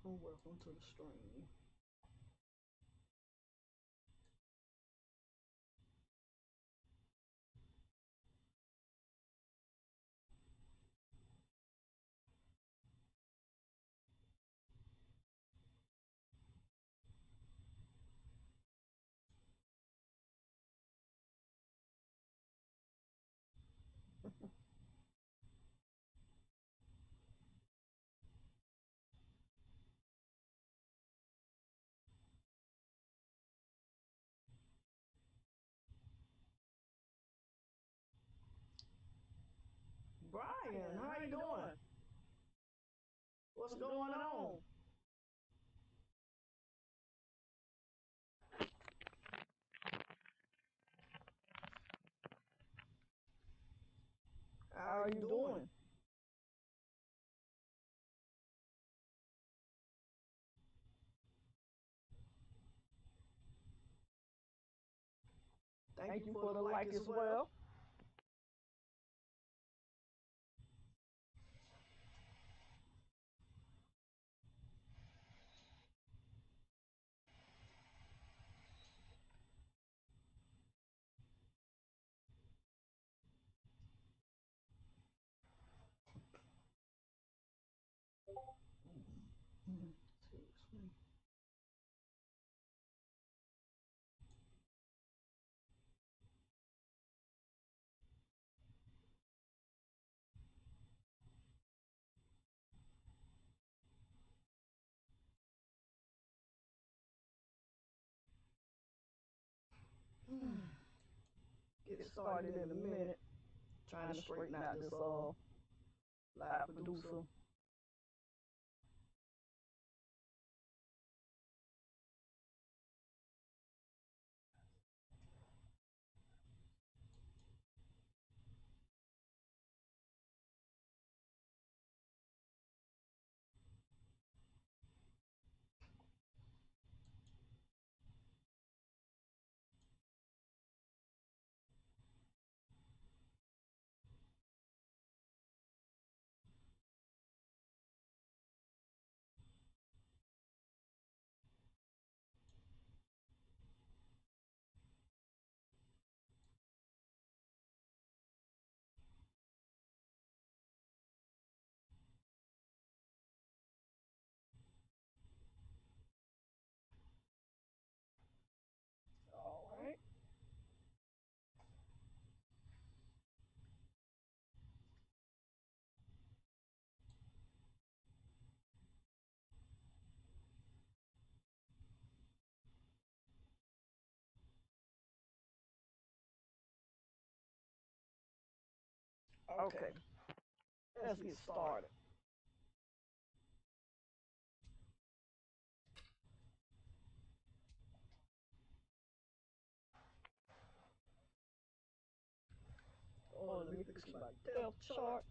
Welcome to the stream. Brian, how you doing? What's going on? How are you doing? Thank you for the like as well. Excuse me. Get started in a minute. Trying to straighten out this live producer. All right. Okay. Let's get started. Oh, let me fix my depth chart.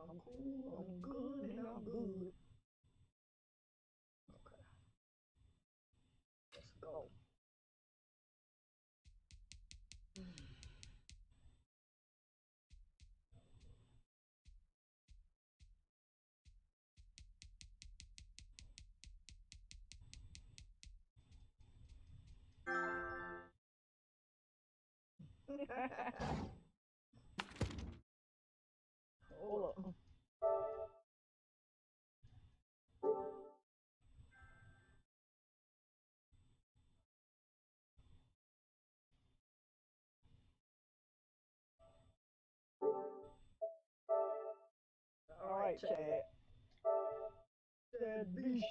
I'm cool, I'm good, and I'm good. Okay. Let's go. Hold up. All right, Chad. Chad Beast.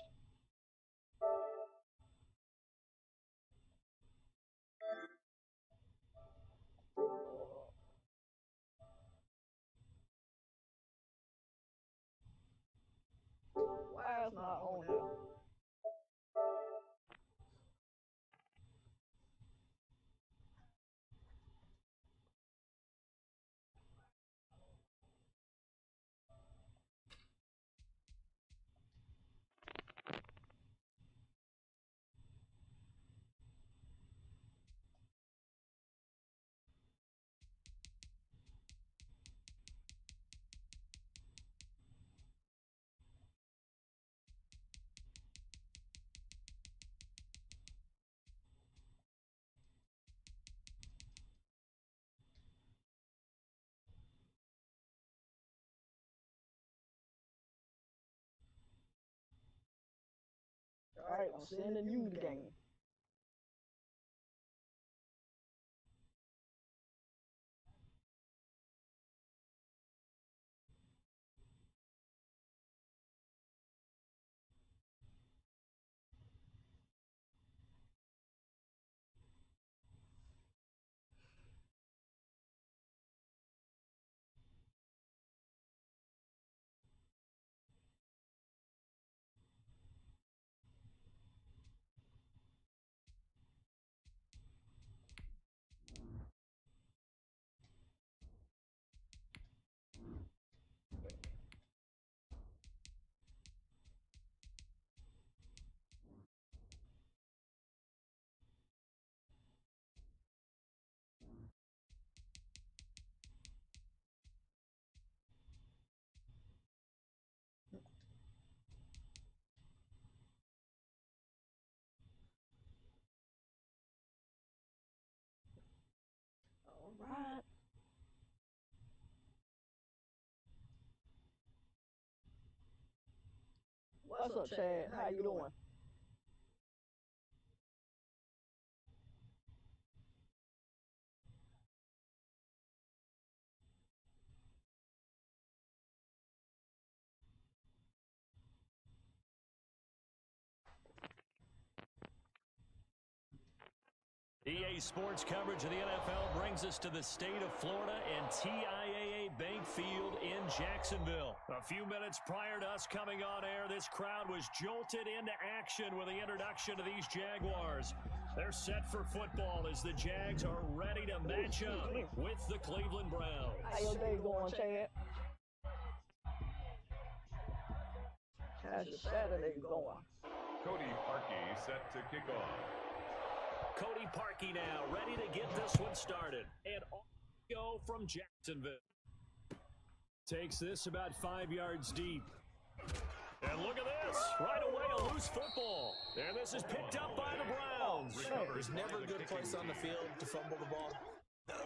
Why it's not on there? All right, I'm sending you the game. All right. What's up, Chad? How you doing? EA Sports coverage of the NFL brings us to the state of Florida and TIAA Bank Field in Jacksonville. A few minutes prior to us coming on air, this crowd was jolted into action with the introduction of these Jaguars. They're set for football as the Jags are ready to match up with the Cleveland Browns. How your day going, Chad? How's your Saturday going? Cody Parkey set to kick off. Cody Parkey now ready to get this one started. And off we go from Jacksonville. Takes this about 5 yards deep. And look at this. Right away, a loose football. And this is picked up by the Browns. There's never a good place on the field to fumble the ball.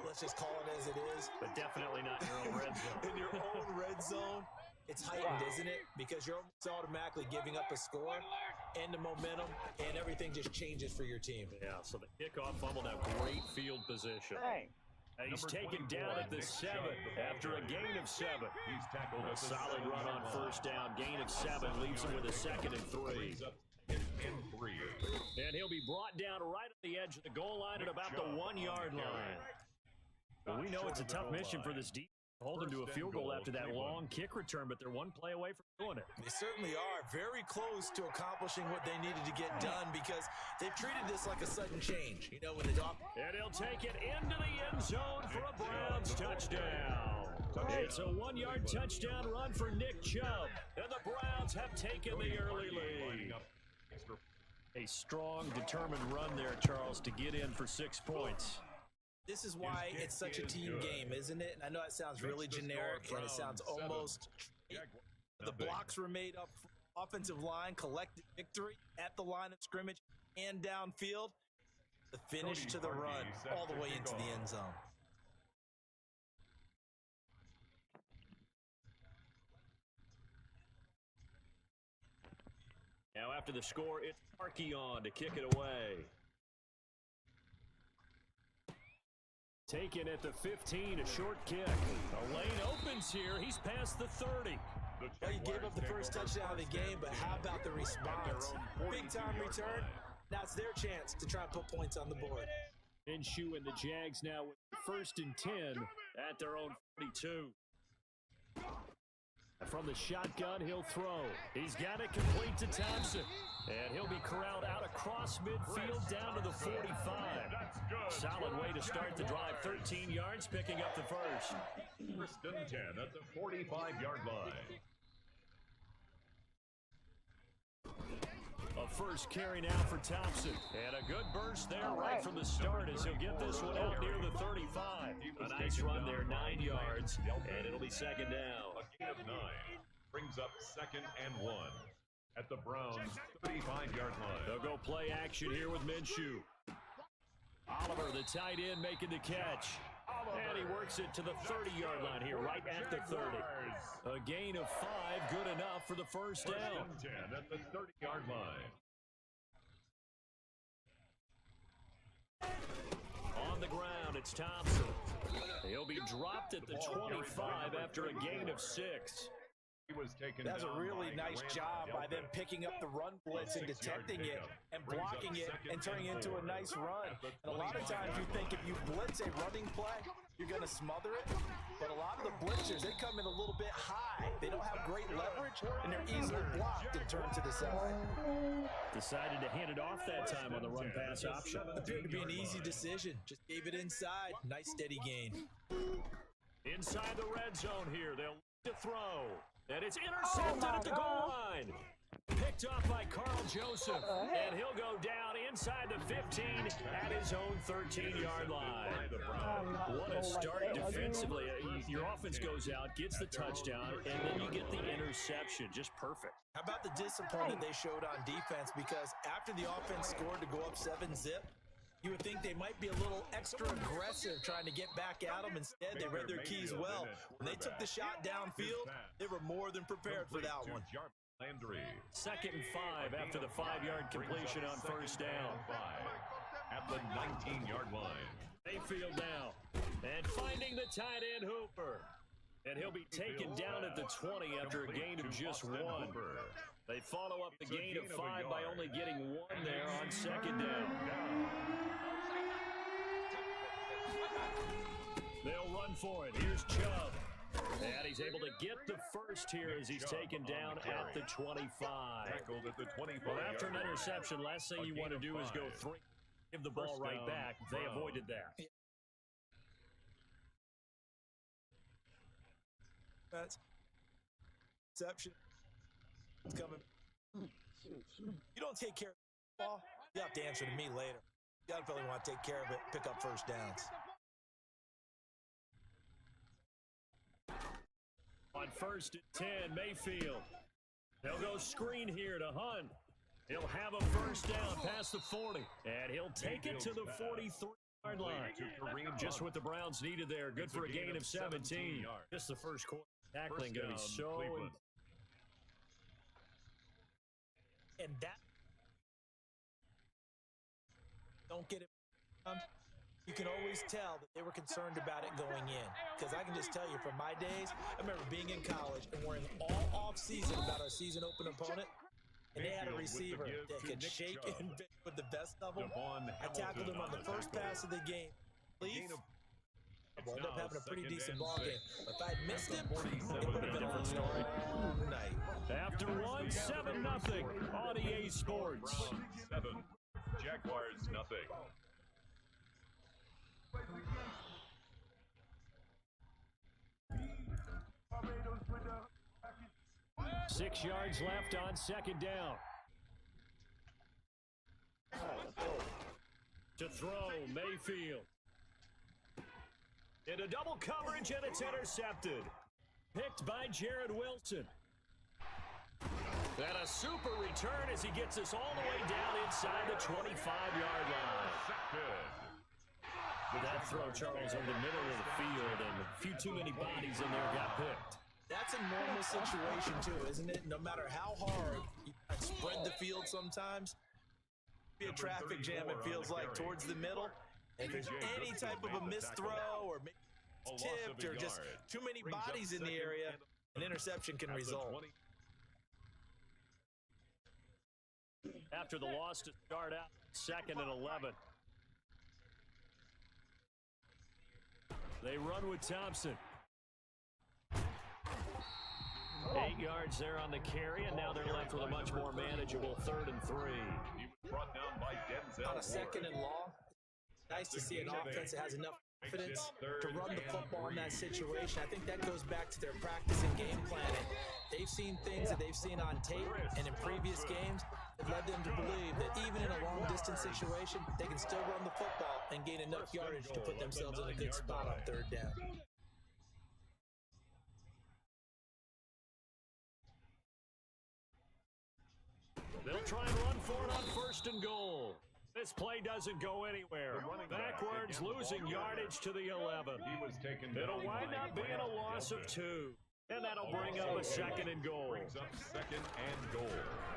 Let's just call it as it is. But definitely not in your own red zone. In your own red zone, it's heightened, isn't it? Because you're automatically giving up a score and the momentum, and everything just changes for your team. Yeah, so the kickoff fumble now, great field position. Dang. And he's taken down at the 7 after a gain of 7. He's tackled A solid run on first down. Gain of 7 leaves him with a 2nd and 3. And he'll be brought down right at the edge of the goal line at about the 1 yard line. But we know it's a tough mission for this defense Hold them to a field goal after that long kick return, but they're one play away from doing it. They certainly are very close to accomplishing what they needed to get done because they've treated this like a sudden change. You know, when the dog... And he'll take it into the end zone for a Browns touchdown. It's a 1-yard touchdown run for Nick Chubb, and the Browns have taken the early lead. A strong, determined run there, Charles, to get in for 6 points. This is why it's such a team game, isn't it? And I know it sounds really generic and it sounds almost... The blocks were made up for offensive line, collected victory at the line of scrimmage and downfield. The finish to the run all the way into the end zone. Now after the score, it's Parkey on to kick it away. Taken at the 15, a short kick. A lane opens here. He's past the 30. Well, he gave up the first touchdown of the game, but how about the response? Big time return. Now it's their chance to try and put points on the board. Minshew and the Jags now with 1st and 10 at their own 42. From the shotgun, he'll throw. He's got it complete to Thompson. And he'll be corralled out across midfield down to the 45. Solid way to start the drive. 13 yards, picking up the first. 1st and 10 at the 45-yard line. A first carry now for Thompson. And a good burst there right from the start as he'll get this one out near the 35. A nice run there, 9 yards, and it'll be 2nd down. A gain of 9 brings up 2nd and 1 at the Browns' 35-yard line. They'll go play action here with Minshew. Oliver, the tight end, making the catch. And he works it to the 30-yard line here, right at the 30. A gain of 5, good enough for the first down. 1st and 10 at the 30-yard line. On the ground, it's Thompson. He'll be dropped at the 25 after a gain of 6. That's a really nice job by them picking up the run blitz and detecting it and blocking it and turning it into a nice run. And a lot of times you think if you blitz a running play, you're going to smother it. But a lot of the blitzers, they come in a little bit high. They don't have great leverage, and they're easily blocked and turned to the side. Decided to hand it off that time on the run-pass option. Appeared to be an easy decision. Just gave it inside. Nice steady gain. Inside the red zone here. They'll to throw. And it's intercepted at the goal line. Picked up by Carl Joseph. And he'll go down inside the 15 at his own 13-yard line. What a start defensively. Your offense goes out, gets the touchdown, and then you get the interception. Just perfect. How about the discipline that they showed on defense? Because after the offense scored to go up 7-zip, you would think they might be a little extra aggressive trying to get back at them. Instead, they read their keys well. When they took the shot downfield, they were more than prepared for that one. 2nd and 5 after the 5-yard completion on first down. At the 19-yard line. Mayfield now. And finding the tight end Hooper. And he'll be taken down at the 20 after a gain of just 1. They follow up the gain of 5 by only getting 1 there on 2nd down. They'll run for it. Here's Chubb. And he's able to get the first here as he's taken down at the 25. Well, after an interception, last thing you want to do is go 3. Give the ball right back. They avoided that. That's interception. It's coming. You don't take care of the ball, you have to answer to me later. You definitely want to take care of it, pick up first downs. On 1st and 10, Mayfield. They'll go screen here to Hunt. He'll have a first down past the 40, and he'll take it to the 43-yard line. Just what the Browns needed there. Good for a gain of 17. Just the first quarter. Tackling going to be so... And that... Don't get it... You can always tell that they were concerned about it going in. Because I can just tell you from my days, I remember being in college and worrying all off-season about our season-open opponent. And they had a receiver that could shake and bake with the best of them. I tackled him on the first pass of the game. We'll end up having a pretty decent ball game. If I had missed him, it would have been a different story. Night. After one, 7-0 on EA Sports. 7, Jaguars nothing. 6 yards left on second down. To throw, Mayfield. Into double coverage, and it's intercepted. Picked by Jared Wilson. And a super return as he gets us all the way down inside the 25-yard line. That throw, Charles, over the middle of the field, and a few too many bodies in there got picked. That's a normal situation, too, isn't it? No matter how hard you spread the field sometimes, be a traffic jam, it feels like, towards the middle. And if there's any type of a missed throw or maybe it's tipped or just too many bodies in the area, an interception can result. After the loss to start out, 2nd and 11. They run with Thompson. 8 yards there on the carry, and now they're left with a much more manageable 3rd and 3. He was brought down by Denzel. On a 2nd and long, nice to see an offense that has enough confidence to run the football in that situation. I think that goes back to their practice and game planning. They've seen things that they've seen on tape and in previous games that led them to believe that even in a long-distance situation, they can still run the football and gain enough yardage to put themselves in a good spot on 3rd down. They'll try and run for it on 1st and goal. This play doesn't go anywhere. Backwards, losing yardage to the 11. It'll wind up being a loss of 2. And that'll bring up a 2nd and goal.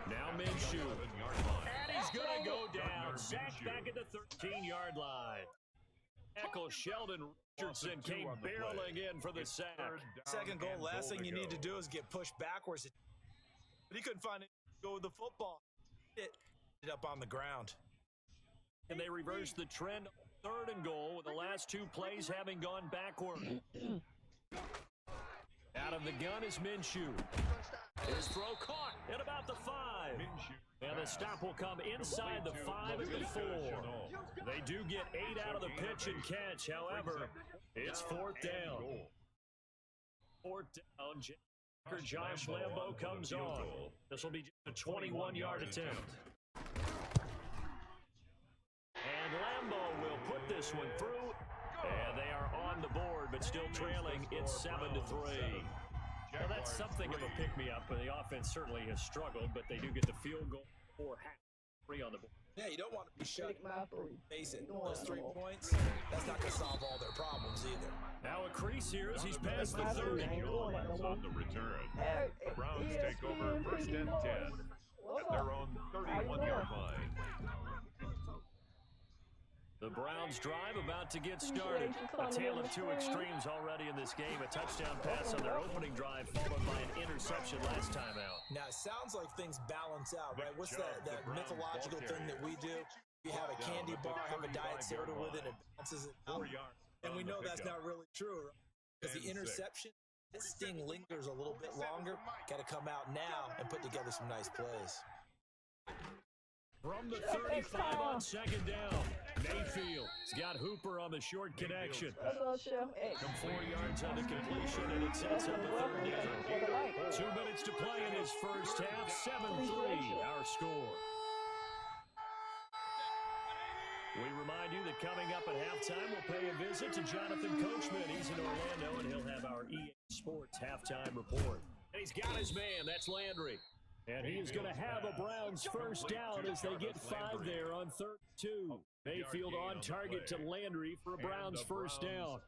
Now Minshew. And he's going to go down. Sacked back at the 13-yard line. Tackle Sheldon Richardson came barreling in for the sack. 2nd goal, last thing you need to do is get pushed backwards. But he couldn't find it to go with the football. It ended up on the ground. And they reversed the trend, 3rd and goal, with the last 2 plays having gone backward. Out of the gun is Minshew. His throw caught at about the 5. And the stop will come inside the 5 and the 4. They do get 8 out of the pitch and catch. However, it's 4th down. 4th down. Josh Lambo comes on. This will be just a 21-yard attempt. And Lambo will put this one through. And they are on the board, but still trailing. It's 7-3. Well, that's something of a pick-me-up. The offense certainly has struggled, but they do get the field goal for half. 3 on the board. Yeah, you don't want to be shut. Face it, those 3 points, that's not going to solve all their problems either. Now a crease here as he's past the 30. On the return. The Browns take over 1st and 10 at their own 31-yard line. The Browns drive about to get started. A tale of 2 extremes already in this game. A touchdown pass on their opening drive, followed by an interception last time out. Now, it sounds like things balance out, right? What's that mythological thing that we do? You have a candy bar, have a diet soda with it, and it balances it out. And we know that's not really true, right? Because the interception, that sting lingers a little bit longer. Got to come out now and put together some nice plays. From the 35 on 2nd down, Mayfield's got Hooper on the short connection. Come 4 yards on the completion, and it sets up the 3rd down. 2 minutes to play in his first half. 7-3, our score. We remind you that coming up at halftime, we'll pay a visit to Jonathan Coachman. He's in Orlando, and he'll have our EA Sports halftime report. And he's got his man. That's Landry. And he is going to have a Browns first down as they get 5 there on 3rd and 2. Mayfield on target to Landry for a Browns first down.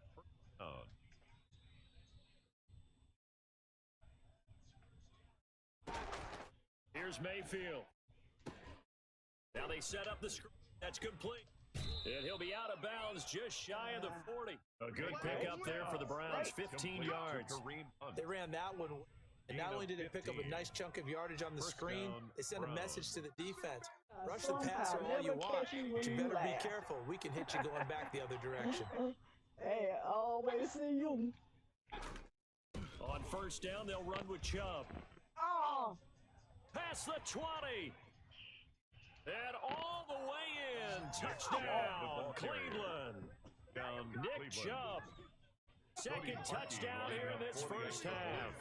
Here's Mayfield. Now they set up the screen. That's complete. And he'll be out of bounds just shy of the 40. A good pickup there for the Browns, 15 yards. They ran that one. And not only did they pick up a nice chunk of yardage on the screen, they sent a message to the defense. Rush the passer all you want, but you better be careful. We can hit you going back the other direction. Hey, I always see you. On first down, they'll run with Chubb. Oh! Past the 20. And all the way in. Touchdown, Cleveland. Nick Chubb. Second touchdown here in this first half.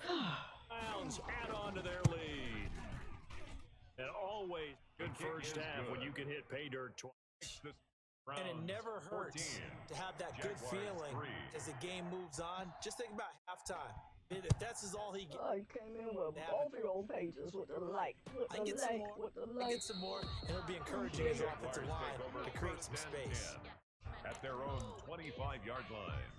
Browns add on to their lead. And always good first half when you can hit pay dirt twice. And it never hurts to have that good feeling as the game moves on. Just think about halftime. If that's all he gets. He came in with both your old pages with the like. I get some more. I get some more, and it'll be encouraging his offensive line to create some space. At their own 25-yard line.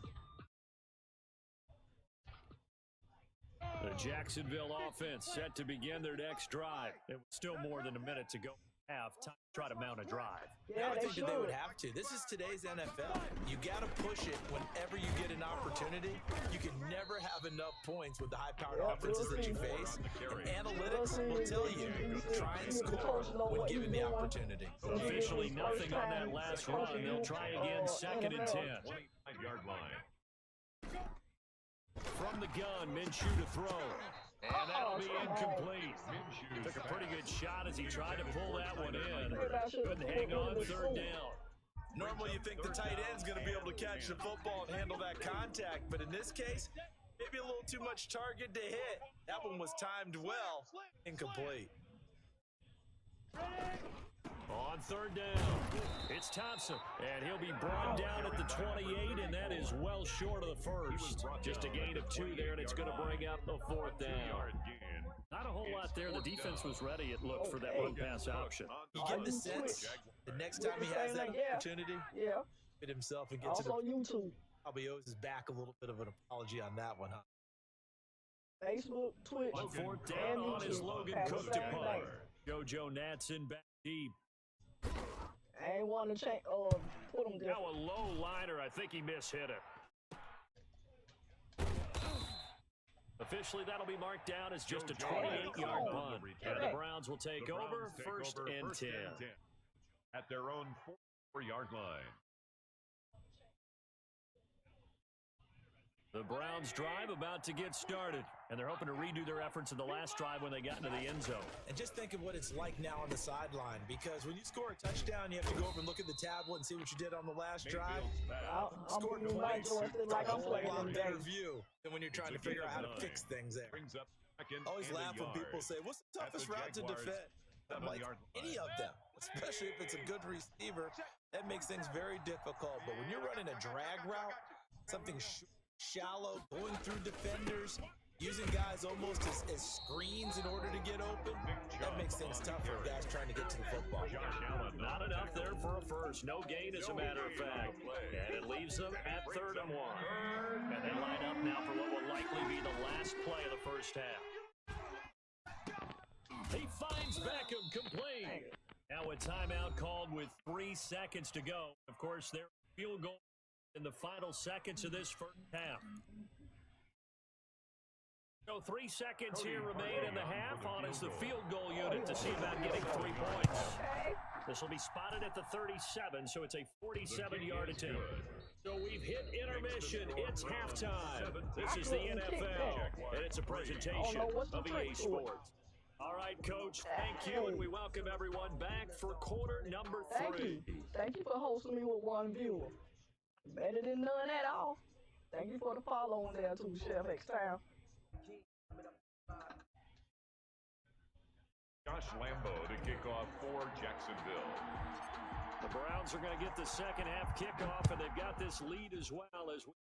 The Jacksonville offense set to begin their next drive. It was still more than a minute to go. Half time to try to mount a drive. Yeah, I would think that they would have to. This is today's NFL. You got to push it whenever you get an opportunity. You can never have enough points with the high-powered offenses that you face. And analytics will tell you try and score when given the opportunity. Officially nothing on that last run. They'll try again, 2nd and 10. 25-yard line. From the gun, Minshew to throw. And that'll be incomplete. Took a pretty good shot as he tried to pull that one in. Couldn't hang on 3rd down. Normally you think the tight end's going to be able to catch the football and handle that contact, but in this case, maybe a little too much target to hit. That one was timed well. Incomplete. On 3rd down, it's Thompson, and he'll be brought down at the 28, and that is well short of the first. Just a gain of 2 there, and it's going to bring up the 4th down. Not a whole lot there. The defense was ready, it looked, for that run-pass option. You get the sense the next time he has that opportunity, fit himself and gets it. Also YouTube. Probably owes his back a little bit of an apology on that one, huh? Facebook, Twitch, On 4th down on his Logan Cook to punt. JoJo Natson back deep. I ain't want to change. Put him there. Now a low liner. I think he mishit it. Officially, that'll be marked down as just a 28-yard punt. And the Browns will take over 1st and 10. At their own 4-yard line. The Browns drive about to get started, and they're hoping to redo their efforts in the last drive when they got into the end zone. And just think of what it's like now on the sideline, because when you score a touchdown, you have to go over and look at the tablet and see what you did on the last drive. Scored points, like I'm a lot better view than when you're trying to figure out how to fix things there. Always laugh when people say, what's the toughest route to defend? I'm like, any of them, especially if it's a good receiver, that makes things very difficult. But when you're running a drag route, something shallow, going through defenders, using guys almost as screens in order to get open, that makes things tough for guys trying to get to the football. Not enough there for a first. No gain, as a matter of fact. And it leaves them at 3rd and 1. And they line up now for what will likely be the last play of the first half. He finds Beckham complete. Now a timeout called with 3 seconds to go. Of course, their field goal in the final seconds of this first half. So 3 seconds here remain in the half on as the field goal unit to see about getting 3 points. This will be spotted at the 37, so it's a 47-yard attempt. So we've hit intermission. It's halftime. This is the NFL, and it's a presentation of EA Sports. All right, Coach, thank you, and we welcome everyone back for quarter number 3. Thank you for hosting me with one viewer. Better than none at all. Thank you for the follow on there too, Chef X Time. Josh Lambo to kick off for Jacksonville. The Browns are going to get the second half kickoff, and they've got this lead as well as we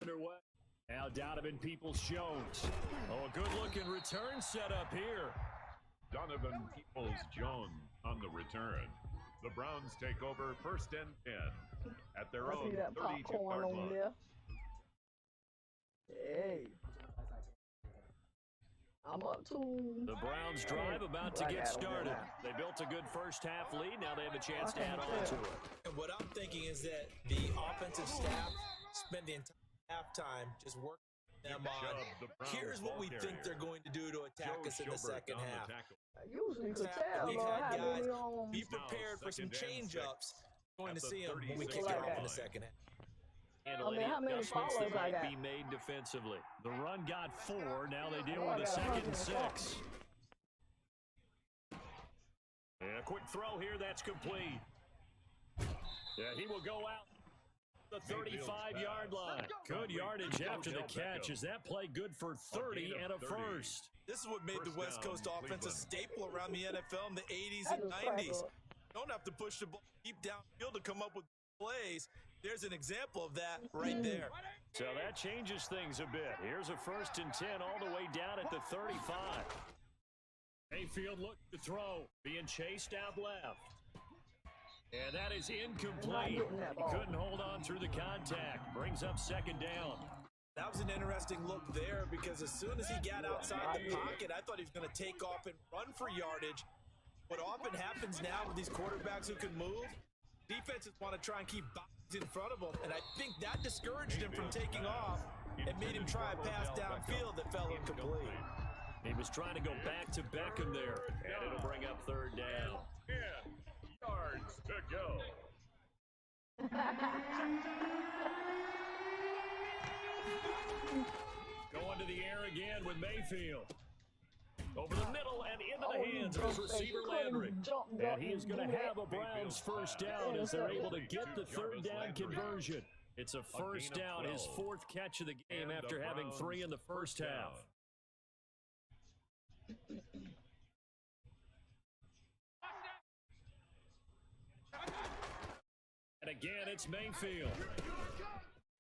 underway. Now Donovan Peoples-Jones. Oh, a good-looking return set up here. Donovan Peoples-Jones on the return. The Browns take over 1st and 10 at their own 32-yard line. Hey. I'm up to. The Browns drive about to get started. They built a good first half lead. Now they have a chance to add on to it. And what I'm thinking is that the offensive staff spend the entire halftime just working them on. Here's what we think they're going to do to attack us in the second half. Usually could tell. We've had guys be prepared for some change-ups. Going to see them when we kick it off in the second half. Handle any adjustments that might be made defensively. The run got 4. Now they deal with a 2nd and 6. And a quick throw here. That's complete. Yeah, he will go out the 35-yard line. Good yardage after the catch. Is that play good for 30 and a first? This is what made the West Coast offense a staple around the NFL in the 80s and 90s. Don't have to push the ball deep downfield to come up with plays. There's an example of that right there. So that changes things a bit. Here's a 1st and 10 all the way down at the 35. Mayfield looks to throw, being chased out left. And that is incomplete. He couldn't hold on through the contact. Brings up 2nd down. That was an interesting look there because as soon as he got outside the pocket, I thought he was going to take off and run for yardage. What often happens now with these quarterbacks who can move, defenses want to try and keep bodies in front of them, and I think that discouraged him from taking off and made him try a pass downfield that fell incomplete. He was trying to go back to Beckham there, and it'll bring up 3rd down. 10 yards to go. Going to the air again with Mayfield. Over the middle and into the hands of his receiver Landry. And he is going to have a Browns 1st down as they're able to get the 3rd down conversion. It's a 1st down, his 4th catch of the game after having 3 in the first half. And again, it's Mayfield.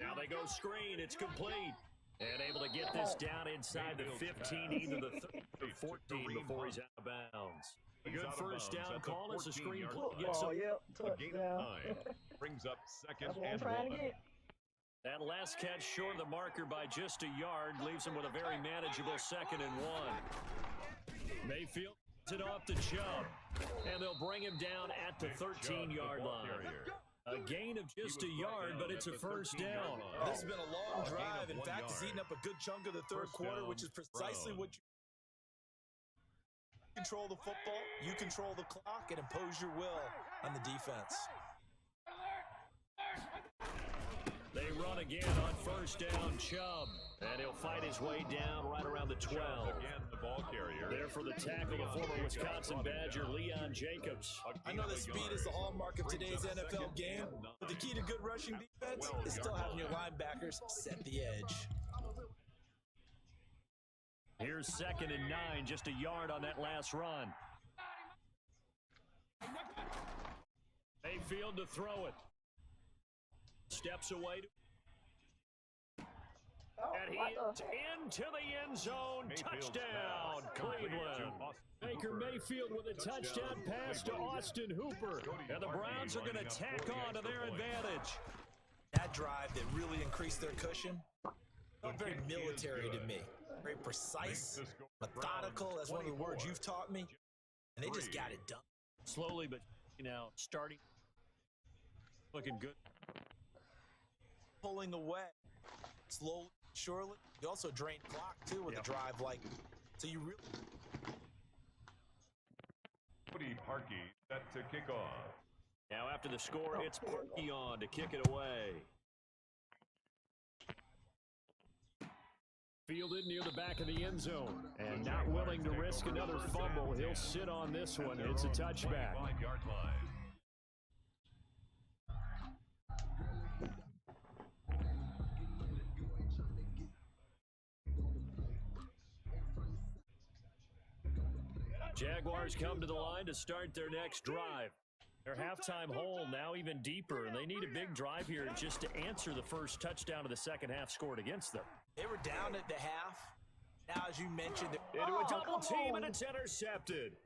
Now they go screen. It's complete. And able to get this down inside the 15, either the 13 or 14 before he's out of bounds. A good 1st down call as a screen play gets him. A gain of 9 brings up 2nd and 1. That last catch short of the marker by just a yard leaves him with a very manageable 2nd and 1. Mayfield gets it off to Chubb, and they'll bring him down at the 13-yard line. A gain of just a yard, but it's a 1st down. This has been a long drive. In fact, it's eaten up a good chunk of the 3rd quarter, which is precisely what you control the football, you control the clock, and impose your will on the defense. They run again on 1st down, Chubb. And he'll fight his way down right around the 12. Again, the ball carrier. There for the tackle, the former Wisconsin Badger, Leon Jacobs. I know that speed is the hallmark of today's NFL game, but the key to good rushing defense is still having your linebackers set the edge. Here's 2nd and 9, just a yard on that last run. Mayfield to throw it. Steps away. And he's into the end zone. Touchdown, Cleveland. Baker Mayfield with a touchdown pass to Austin Hooper. And the Browns are going to tack on to their advantage. That drive that really increased their cushion felt very military to me. Very precise, methodical. That's one of the words you've taught me. And they just got it done. Slowly, but, starting. Looking good. Pulling away. Slowly, surely. You also drain clock, too, with a drive like so you really... Cody Parkey set to kick off. Now after the score, it's Parkey on to kick it away. Fielded near the back of the end zone. And not willing to risk another fumble. He'll sit on this one. It's a touchback. 5-yard line. Jaguars come to the line to start their next drive. Their halftime hole now even deeper, and they need a big drive here just to answer the first touchdown of the second half scored against them. They were down at the half. Now, as you mentioned, into a double team, and it's intercepted.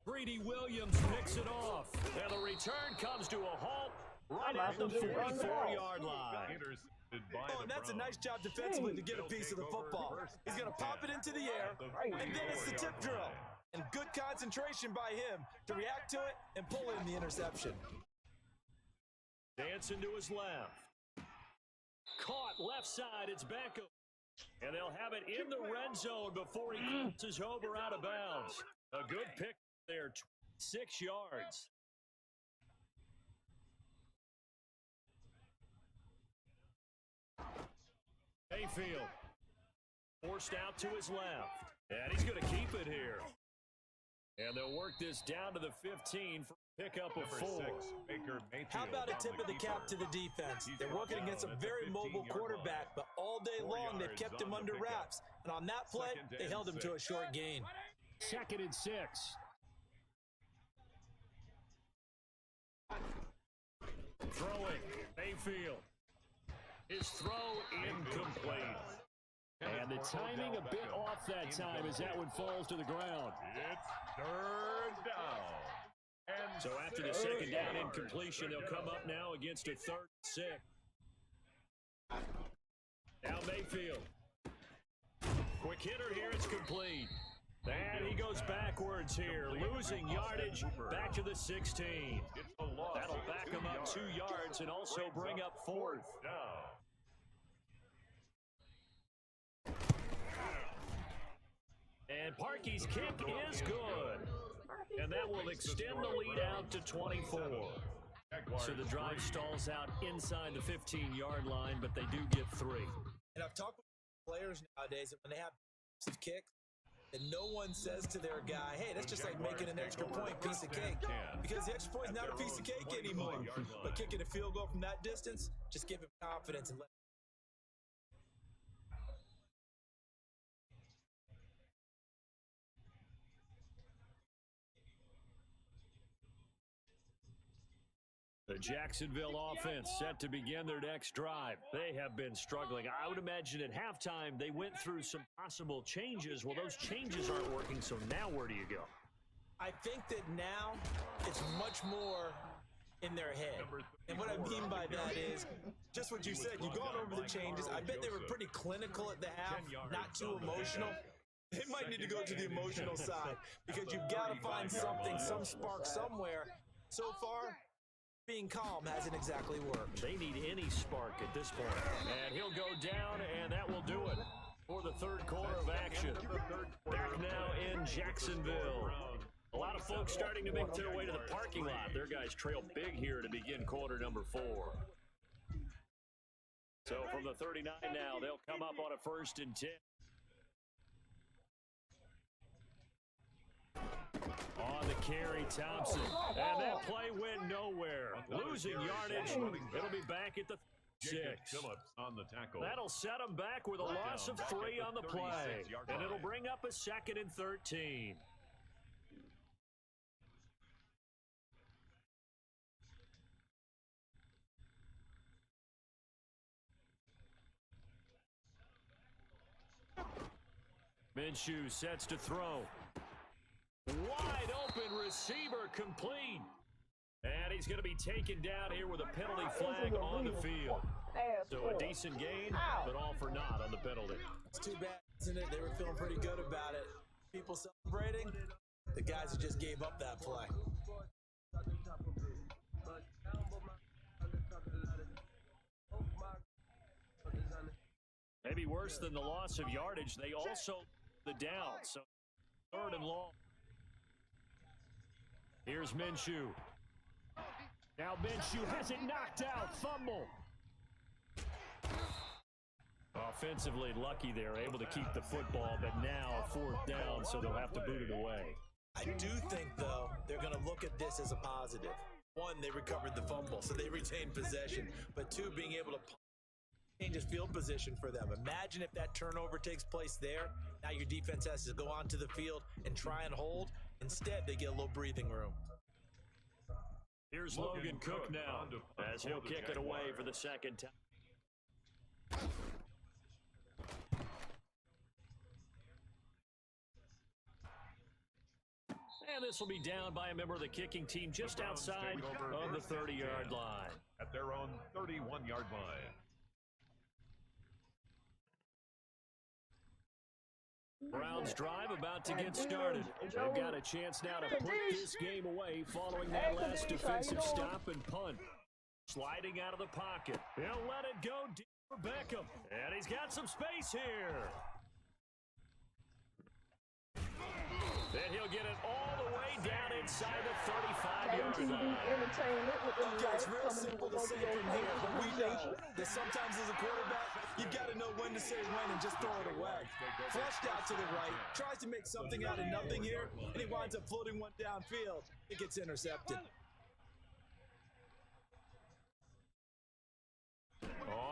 Greedy Williams picks it off, and the return comes to a halt right at the 44-yard line. And that's a nice job defensively to get a piece of the football. He's going to pop it into the air, and then it's the tip drill. And good concentration by him to react to it and pull in the interception. Dancing to his left. Caught left side, it's Beckham. And they'll have it in the red zone before he crosses over out of bounds. A good pick there, 6 yards. Mayfield forced out to his left. And he's going to keep it here. And they'll work this down to the 15 for pickup of 4. How about a tip of the cap to the defense? They're working against a very mobile quarterback, but all day long they've kept him under wraps. And on that play, they held him to a short gain. 2nd and 6. Throwing, Mayfield. His throw incomplete. And the timing a bit off that time as that one falls to the ground. It's 3rd down. And so after the 2nd down incompletion, they'll come up now against a 3rd and 6. Now Mayfield. Quick hitter here, it's complete. And he goes backwards here, losing yardage back to the 16. That'll back him up 2 yards and also bring up 4th down. And Parkey's kick is good. And that will extend the lead out to 24. So the drive stalls out inside the 15-yard line, but they do get 3. And I've talked with players nowadays that when they have massive kicks, and no one says to their guy, hey, that's just like making an extra point piece of cake. Because the extra point is not a piece of cake anymore. But kicking a field goal from that distance, just give him confidence and let the Jacksonville offense set to begin their next drive. They have been struggling. I would imagine at halftime they went through some possible changes. Well, those changes aren't working, so now where do you go? I think that now it's much more in their head. And what I mean by that is just what you said. You've gone over the changes. I bet they were pretty clinical at the half, not too emotional. They might need to go to the emotional side because you've got to find something, some spark somewhere. So far, being calm hasn't exactly worked. They need any spark at this point. And he'll go down, and that will do it for the 3rd quarter of action. Back now in Jacksonville. A lot of folks starting to make their way to the parking lot. Their guys trail big here to begin quarter number 4. So from the 39 now, they'll come up on a 1st and 10. On the carry, Thompson. And that play went nowhere. Losing yardage. It'll be back at the 6. On the tackle. That'll set them back with a loss of 3 on the play. And it'll bring up a 2nd and 13. Minshew sets to throw. Wide open receiver complete. And he's going to be taken down here with a penalty flag on the field. So a decent gain, but all for naught on the penalty. It's too bad, isn't it? They were feeling pretty good about it. People celebrating, the guys who just gave up that play. Maybe worse than the loss of yardage, they also the down. So 3rd and long. Here's Minshew. Now Minshew has it knocked out. Fumble. Offensively lucky they're able to keep the football, but now 4th down, so they'll have to boot it away. I do think, though, they're going to look at this as a positive. 1, they recovered the fumble, so they retained possession. But 2, being able to change his field position for them. Imagine if that turnover takes place there. Now your defense has to go onto the field and try and hold. Instead, they get a little breathing room. Here's Logan Cook now as he'll kick it away for the 2nd time. And this will be down by a member of the kicking team just outside of the 30-yard line. At their own 31-yard line. Browns drive about to get started. They've got a chance now to put this game away following that last defensive stop and punt. Sliding out of the pocket. He'll let it go deep for Beckham. And he's got some space here. Then he'll get it all the way down inside the 35-yard line. Okay, it's real simple to say from here, but we know That sometimes as a quarterback, you've got to know when to say when and just throw it away. Flushed out to the right, tries to make something out of nothing here, and he winds up floating one downfield. It gets intercepted.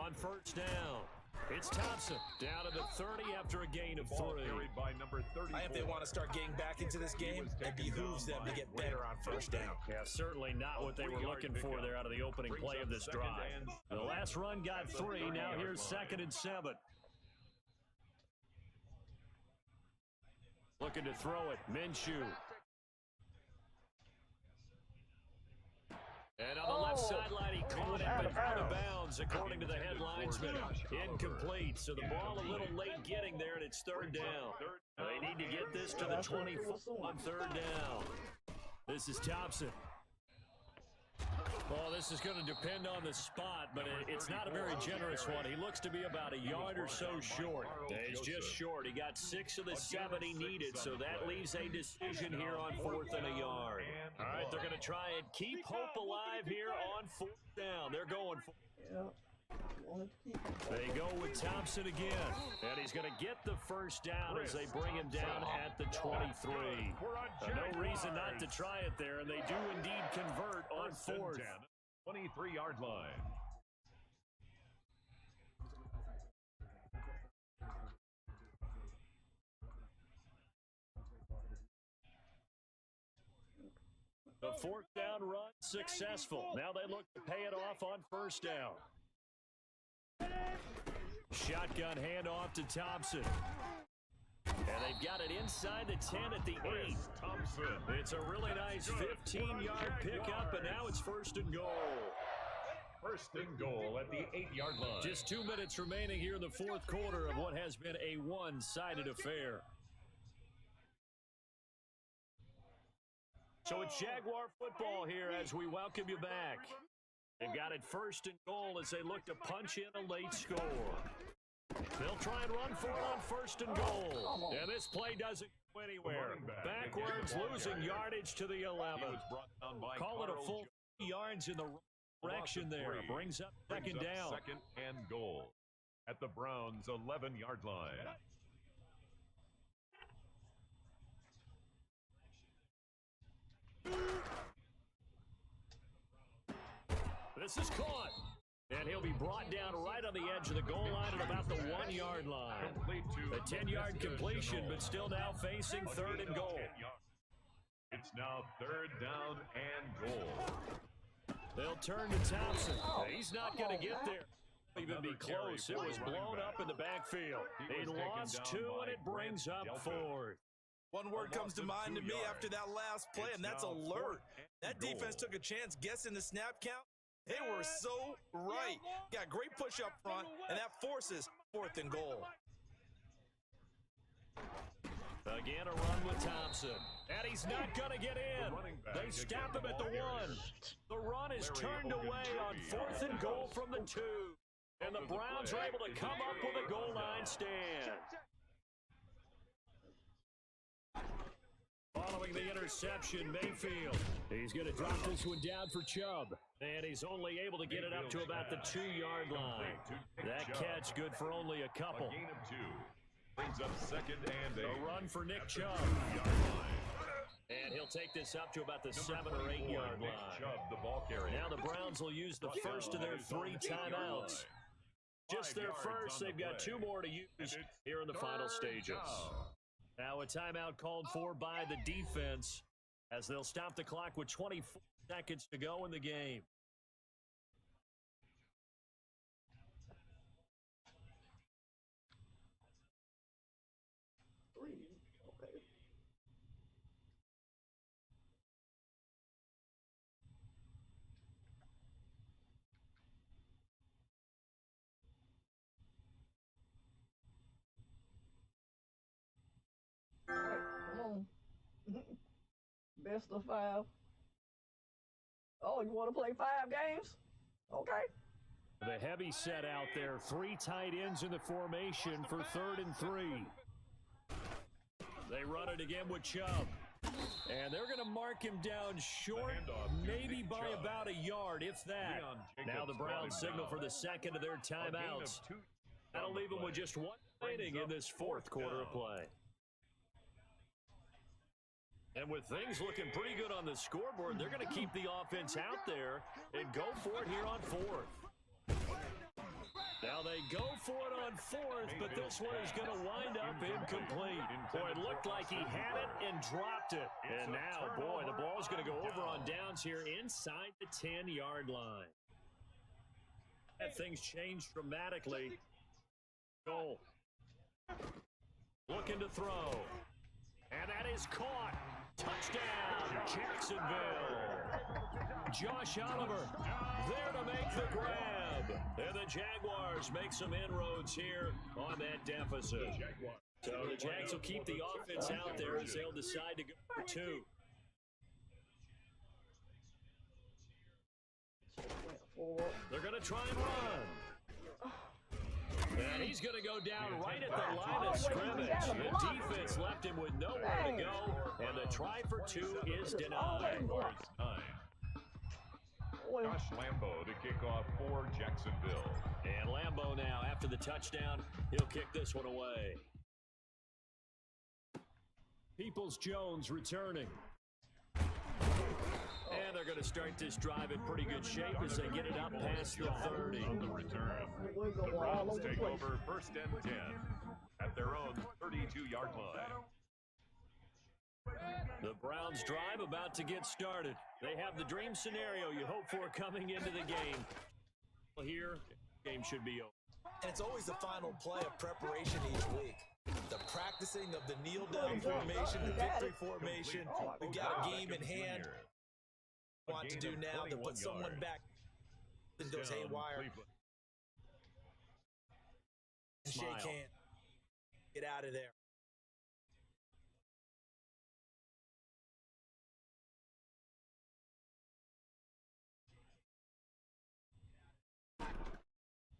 On first down, it's Thompson down to the 30 after a gain of 3. I think they want to start getting back into this game. It behooves them to get better on first down. Yeah, certainly not what they were looking for there out of the opening play of this drive. The last run got 3. Now here's 2nd and 7. Looking to throw it, Minshew. And on the left sideline, he caught it, but out of bounds, according to the headlinesman. Incomplete, so the ball a little late getting there, and it's 3rd down. They need to get this to the 24 on 3rd down. This is Thompson. Well, this is going to depend on the spot, but it's not a very generous one. He looks to be about a yard or so short. He's just short. He got 6 of the 7 he needed, so that leaves a decision here on 4th and a yard. All right, they're going to try and keep hope alive here on 4th down. They're going for it. They go with Thompson again, and he's going to get the first down as they bring him down at the 23. No reason not to try it there, and they do indeed convert on 4th. 23-yard line. The 4th down run successful. Now they look to pay it off on first down. Shotgun handoff to Thompson. And they've got it inside the 10 at the 8. It's a really nice 15-yard pickup, and now it's 1st and goal. 1st and goal at the 8-yard line. Just 2 minutes remaining here in the 4th quarter of what has been a one-sided affair. So it's Jaguar football here as we welcome you back. They've got it 1st and goal as they look to punch in a late score. They'll try and run for it on 1st and goal. And this play doesn't go anywhere. Backwards, losing yardage to the 11. Call it a full 3 yards in the direction there. Brings up 2nd down. 2nd and goal at the Browns' 11-yard line. This is caught. And he'll be brought down right on the edge of the goal line at about the 1-yard line. A 10-yard completion, but still now facing 3rd and goal. It's now 3rd down and goal. They'll turn to Thompson. He's not going to get there. Even be close. It was blown up in the backfield. He lost 2, and it brings up 4th. One word comes to mind to me after that last play, and that's alert. That defense took a chance guessing the snap count. They were so right. Got great push up front, and that forces 4th and goal. Again, a run with Thompson. And he's not going to get in. They stop him at the 1. The run is turned away on 4th and goal from the 2. And the Browns are able to come up with a goal line stand. Following the interception, Mayfield. He's going to drop this one down for Chubb. And he's only able to get it up to about the 2-yard line. That catch good for only a couple. A gain of 2. Brings up 2nd and 8. A run for Nick Chubb. And he'll take this up to about the 7 or 8-yard line. Chubb, the ball carrier. Now the Browns will use the first of their 3 timeouts. Just their first. They've got 2 more to use here in the final stages. Now a timeout called for by the defense as they'll stop the clock with 24 seconds to go in the game. Best of 5. Oh, you want to play 5 games? Okay. The heavy set out there. 3 tight ends in the formation for 3rd and 3. They run it again with Chubb. And they're going to mark him down short, maybe by about a yard, if that. Now the Browns signal for the second of their timeouts. That'll leave them with just one remaining in this fourth quarter of play. And with things looking pretty good on the scoreboard, they're going to keep the offense out there and go for it here on fourth. Now they go for it on fourth, but this one is going to wind up incomplete. Boy, it looked like he had it and dropped it. And now, boy, the ball's going to go over on downs here inside the 10-yard line. That thing's changed dramatically. Goal. Looking to throw. And that is caught. Touchdown, Jacksonville. Josh Oliver there to make the grab. And the Jaguars make some inroads here on that deficit. So the Jags will keep the offense out there as they'll decide to go for two. They're going to try and run. And he's going to go down right at the line of scrimmage. The defense left him with nowhere to go, and the try for two is denied. Josh Lambo to kick off for Jacksonville. And Lambo now, after the touchdown, he'll kick this one away. Peoples-Jones returning. And they're going to start this drive in pretty good shape as they get it up past the 30. On the return, the Browns take over first and 10 at their own 32-yard line. The Browns drive about to get started. They have the dream scenario you hope for coming into the game. Well, here, the game should be over. And it's always the final play of preparation each week. The practicing of the kneel-down formation, the victory formation. We've got a game in hand. Want to do now to put someone back and goes haywire. And shake hands. Get out of there.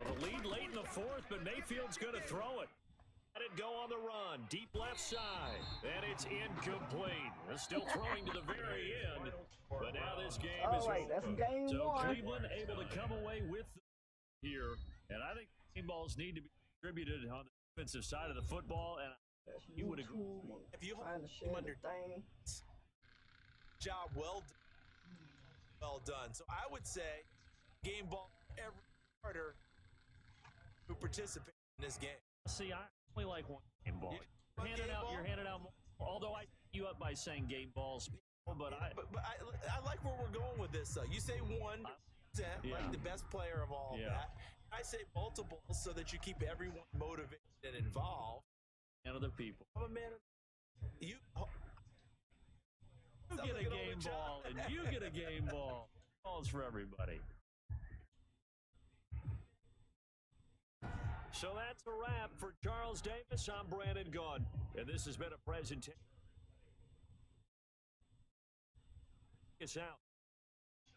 The lead late in the fourth, but Mayfield's going to throw it. Let it go on the run, deep left side, and it's incomplete. They're still throwing to the very end, but now this game is over. That's game so one. Cleveland able to come away with here, and I think game balls need to be distributed on the defensive side of the football, and you would agree. If you trying to share the thing. Job well done. So I would say game ball every starter who participates in this game. See, I only like one game ball. You're handing out more. Although I you up by saying game balls, but I like where we're going with this. You say 1%, like the best player of all that. I say multiple so that you keep everyone motivated and involved. And other people. I'm a man. You get a game ball, and you get a game ball. Balls for everybody. So that's a wrap for Charles Davis. I'm Brandon Gaudin, and this has been a presentation. It's out.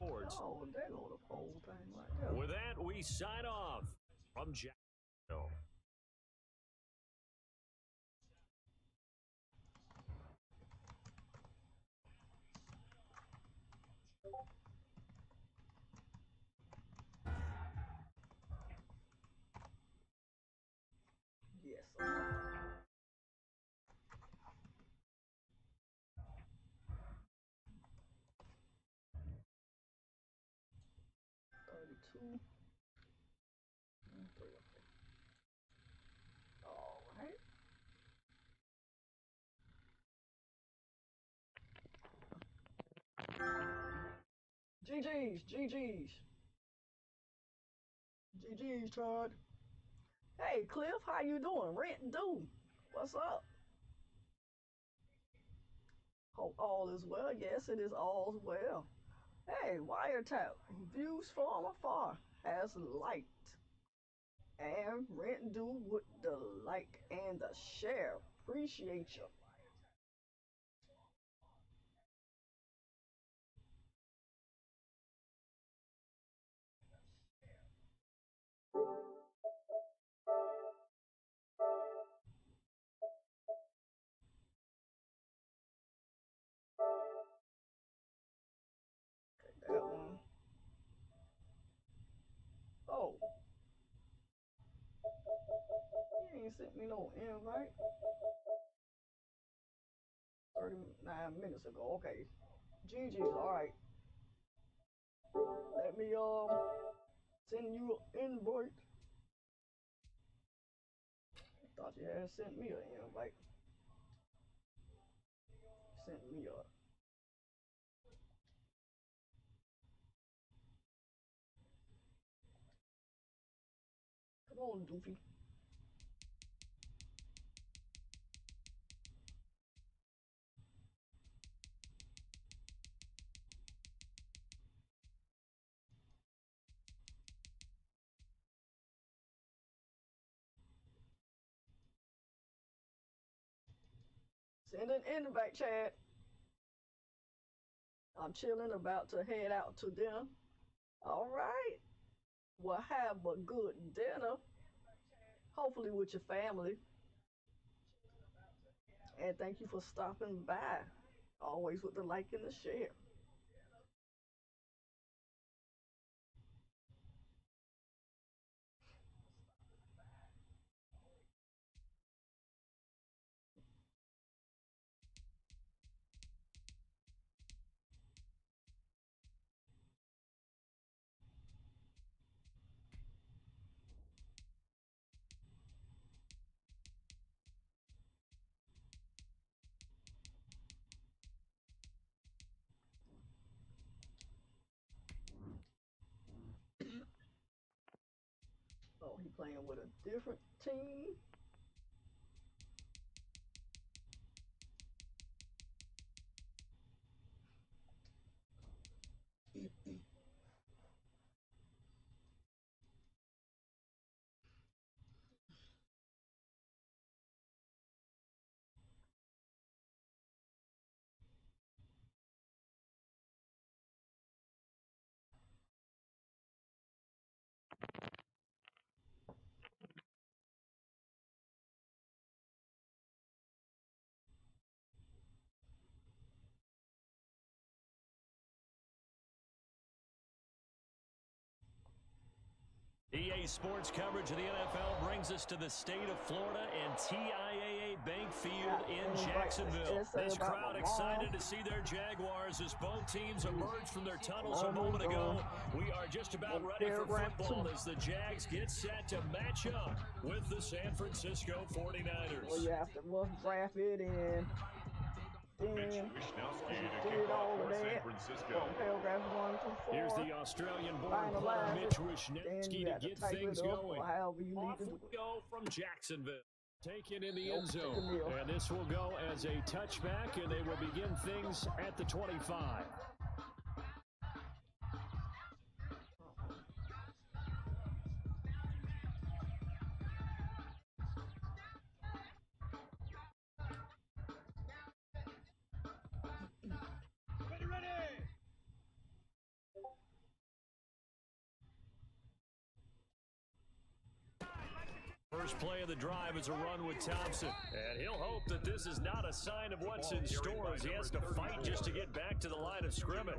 Sports. Oh, there go the whole thing right there. With that, we sign off from Jacksonville. Yes, sir. All right. GG's, Todd. Hey, Cliff, how you doing? Rent due. What's up? Hope all is well. Yes, it is all well. Hey, wiretap. Views from afar has liked. And rent due with the like and the share. Appreciate you. ain't sent me no invite. 39 minutes ago. Okay. GG's, alright. Let me send you an invite. Thought you had sent me an invite. Sent me a. Come on, Doofy. Send an invite, Chad. I'm chilling, about to head out to dinner. All right. Well, have a good dinner. Hopefully with your family. And thank you for stopping by. Always with the like and the share. Oh, he playing with a different team. EA Sports coverage of the NFL brings us to the state of Florida and TIAA Bank Field in Jacksonville. This crowd excited to see their Jaguars as both teams emerge from their tunnels a moment ago. We are just about ready for football as the Jags get set to match up with the San Francisco 49ers. Well, you have to draft it in. Did all of that. Paragraph 1 to 4. Here's the Australian-born player Mitch Wisniewski to get things going. Off we go from Jacksonville. Taken in the end zone. And this will go as a touchback, and they will begin things at the 25. First play of the drive is a run with Thompson. And he'll hope that this is not a sign of what's in store as he has to fight just to get back to the line of scrimmage.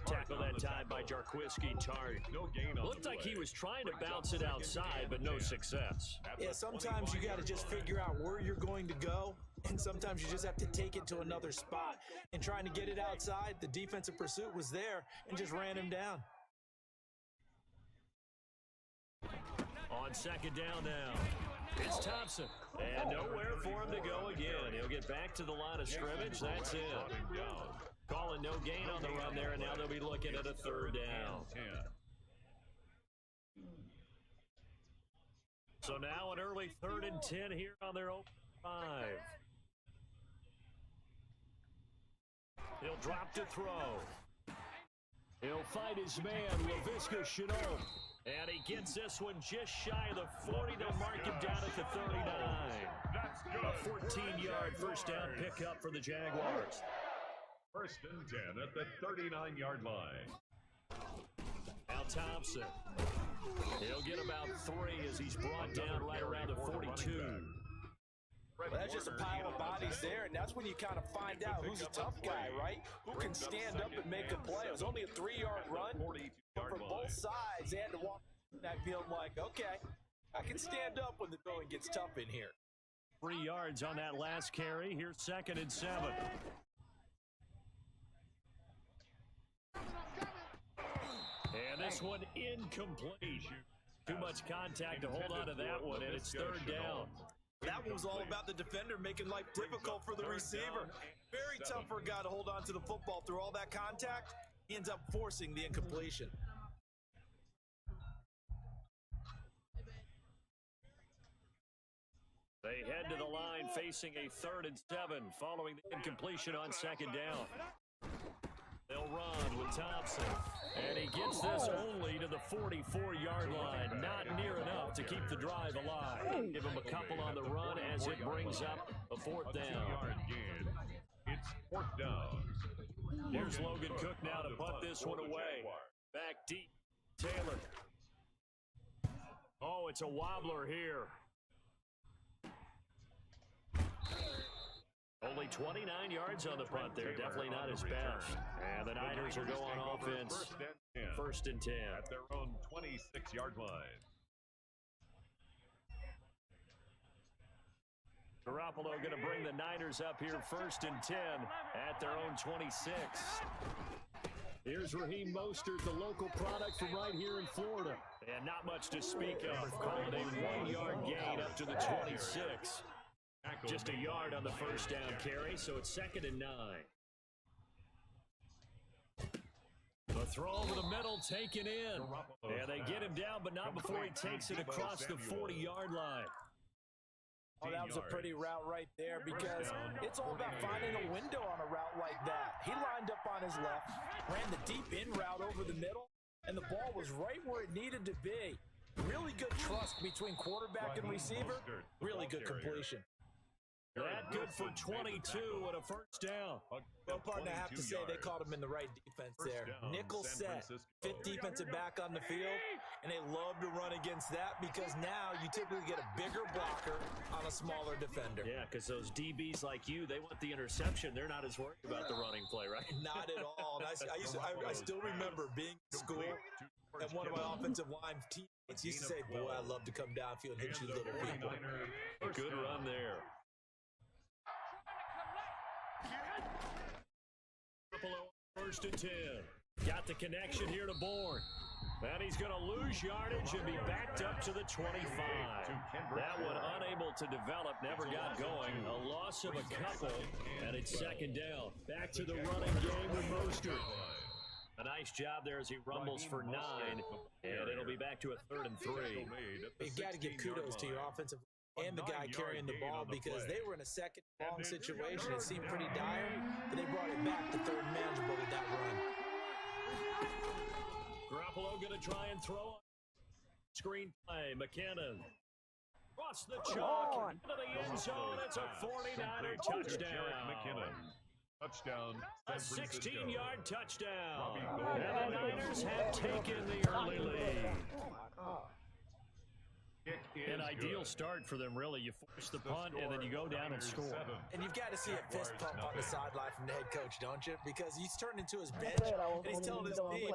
Tackle that time by Jarquiski Tart. Looked like he was trying to bounce it outside, but no success. Yeah, sometimes you got to just figure out where you're going to go, and sometimes you just have to take it to another spot. And trying to get it outside, the defensive pursuit was there and just ran him down. On second down now, it's Thompson. And nowhere for him to go again. He'll get back to the line of scrimmage. That's it. Calling no gain on the run there, and now they'll be looking at a third down. So now an early 3rd and 10 here on their open 5. He'll drop to throw. He'll fight his man, Laviska Shenault. And he gets this one just shy of the 40. They'll mark him down at the 39. A 14-yard first down pickup for the Jaguars. 1st and 10 at the 39-yard line. Now Thompson. He'll get about 3 as he's brought down right around the 42. Well, that's just a pile of bodies there, and that's when you kind of find out who's a tough guy, right? Who can stand up and make a play. It was only a 3-yard run, but for both sides, they had to walk that field like, okay, I can stand up when the going gets tough in here. 3 yards on that last carry. Here's 2nd and 7. And this one incomplete. Too much contact to hold on to that one, and it's 3rd down. That one was all about the defender making life difficult for the receiver. Very tough for a guy to hold on to the football through all that contact. He ends up forcing the incompletion. They head to the line facing a 3rd and 7 following the incompletion on 2nd down. They'll run with Thompson, and he gets this only to the 44-yard line. Not near enough to keep the drive alive. Give him a couple on the run as it brings up a 4th down. It's 4th down. Here's Logan Cook now to punt this one away. Back deep, Taylor. Oh, it's a wobbler here. Only 29 yards on the punt there. Definitely not his best. And the Niners are going on offense. 1st and 10. At their own 26-yard line. Garoppolo going to bring the Niners up here 1st and 10 at their own 26. Here's Raheem Mostert, the local product from right here in Florida. And not much to speak of. Calling a 1-yard gain up to the 26. Just a yard on the 1st down carry, so it's 2nd and 9. The throw over the middle taken in. And they get him down, but not before he takes it across the 40-yard line. Oh, that was a pretty route right there because it's all about finding a window on a route like that. He lined up on his left, ran the deep in route over the middle, and the ball was right where it needed to be. Really good trust between quarterback and receiver. Really good completion. That good for 22 and a 1st down. Well, partner, I have to say they caught him in the right defense there. Nickel set, 5th defensive back on the field, and they love to run against that because now you typically get a bigger blocker on a smaller defender. Yeah, because those DBs like you, they want the interception. They're not as worried about the running play, right? Not at all. And I still remember being in school, and one of my offensive line teammates used to say, boy, I'd love to come downfield and hit you little people. Good run there. 1st and 10. Got the connection here to Bourne. And he's going to lose yardage and be backed up to the 25. That one unable to develop, never got going. A loss of a couple, and it's 2nd down. Back to the running game with Mostert. A nice job there as he rumbles for 9, and it'll be back to a 3rd and 3. You've got to give kudos to your offensive and the guy carrying the ball because they were in a 2nd long situation. It seemed pretty dire, but they brought it back to 3rd and manageable with that run. Garoppolo going to try and throw. Screen play. McKinnon. Cross the chalk into the end zone. It's a 49er touchdown. McKinnon. Touchdown. A 16-yard touchdown. And the Niners have taken the early lead. Oh, my God. An ideal start for them, really. You force the punt, and then you go down and score. And you've got to see a fist pump on the sideline from the head coach, don't you? Because he's turned into his bench, and he's telling his team,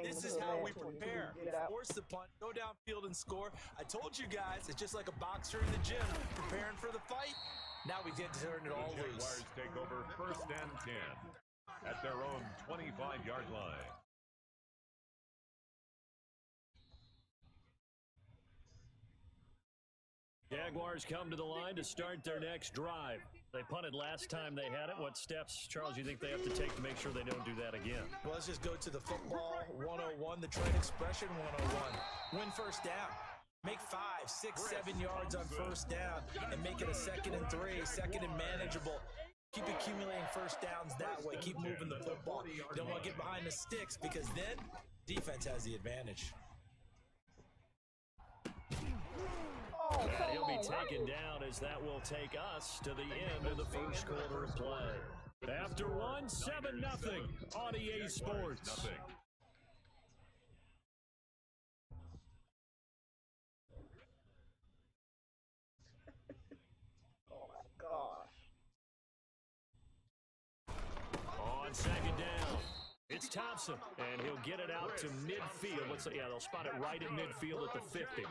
this is how we prepare. Force the punt, go downfield and score. I told you guys, it's just like a boxer in the gym, preparing for the fight. Now we get to turn it all loose. Jaguars take over 1st and 10 at their own 25-yard line. Jaguars come to the line to start their next drive. They punted last time they had it. What steps, Charles, you think they have to take to make sure they don't do that again? Well, let's just go to the football 101, the trade expression 101. Win 1st down. Make 5, 6, 7 yards on 1st down and make it a 2nd and 3, 2nd and manageable. Keep accumulating 1st downs that way. Keep moving the football. You don't want to get behind the sticks because then defense has the advantage. And he'll be taken down as that will take us to the end of the 1st quarter of play. After 1, 7-0 on EA Sports. Oh, my gosh. On 2nd down, it's Thompson, and he'll get it out to midfield. They'll spot it right at midfield at the 50.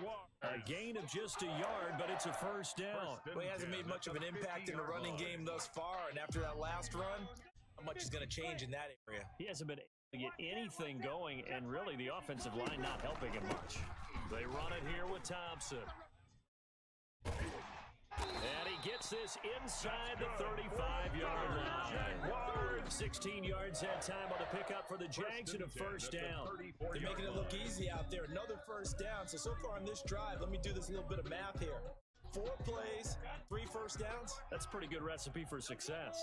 A gain of just a yard, but it's a first down. Well, he hasn't made much of an impact in the running game thus far, and after that last run, not much is going to change in that area. He hasn't been able to get anything going, and really the offensive line not helping him much. They run it here with Thompson. And he gets this inside the 35-yard line. 16 yards that time on the pickup for the Jags and a first down. They're making it look easy out there. Another first down. So far on this drive, let me do this little bit of math here. 4 plays, 3 first downs. That's a pretty good recipe for success.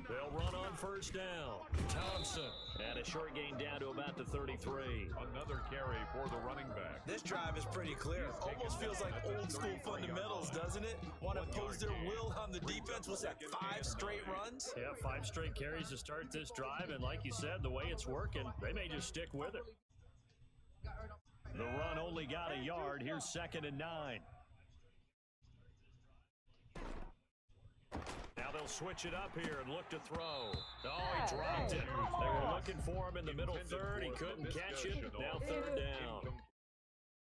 They'll run on first down. Thompson. And a short gain down to about the 33. Another carry for the running back. This drive is pretty clear. Almost feels like old school fundamentals, doesn't it? Want to impose their will on the defense. What's that, 5 straight runs? Yeah, 5 straight carries to start this drive. And like you said, the way it's working, they may just stick with it. The run only got a yard. Here's 2nd and 9. Now they'll switch it up here and look to throw. Oh, he dropped it. They were looking for him in the middle third. He couldn't catch it. Now 3rd down.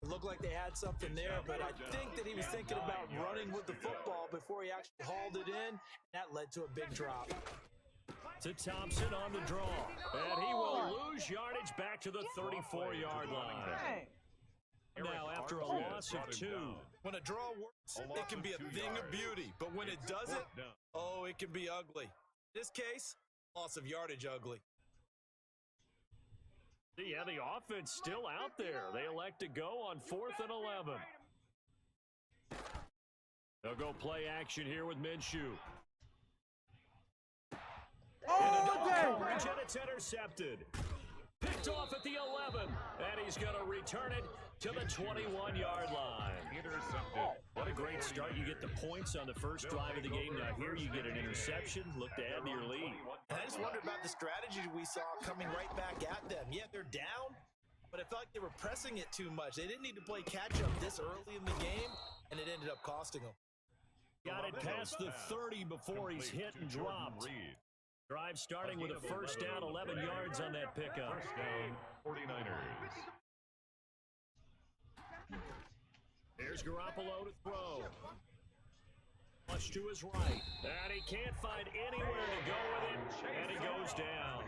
It looked like they had something there, but I think that he was thinking about running with the football before he actually hauled it in. That led to a big drop. To Thompson on the draw. And he will lose yardage back to the 34-yard line. Now after a loss of 2. When a draw works, it can be a thing of beauty. But when it doesn't, oh, it can be ugly. In this case, loss of yardage ugly. Yeah, the offense still out there. They elect to go on 4th and 11. They'll go play action here with Minshew. Coverage, and it's intercepted. Picked off at the 11, and he's going to return it to the 21-yard line. Intercepted. What a great start. You get the points on the first drive of the game. Now here you get an interception. Look to add to your lead. And I just wondered about the strategy we saw coming right back at them. Yeah, they're down, but it felt like they were pressing it too much. They didn't need to play catch-up this early in the game, and it ended up costing them. Got it past the 30 before he's hit and dropped. Drive starting with a first down, 11 yards on that pickup. First down, 49ers. There's Garoppolo to throw. Flush to his right. And he can't find anywhere to go with it. And he goes down.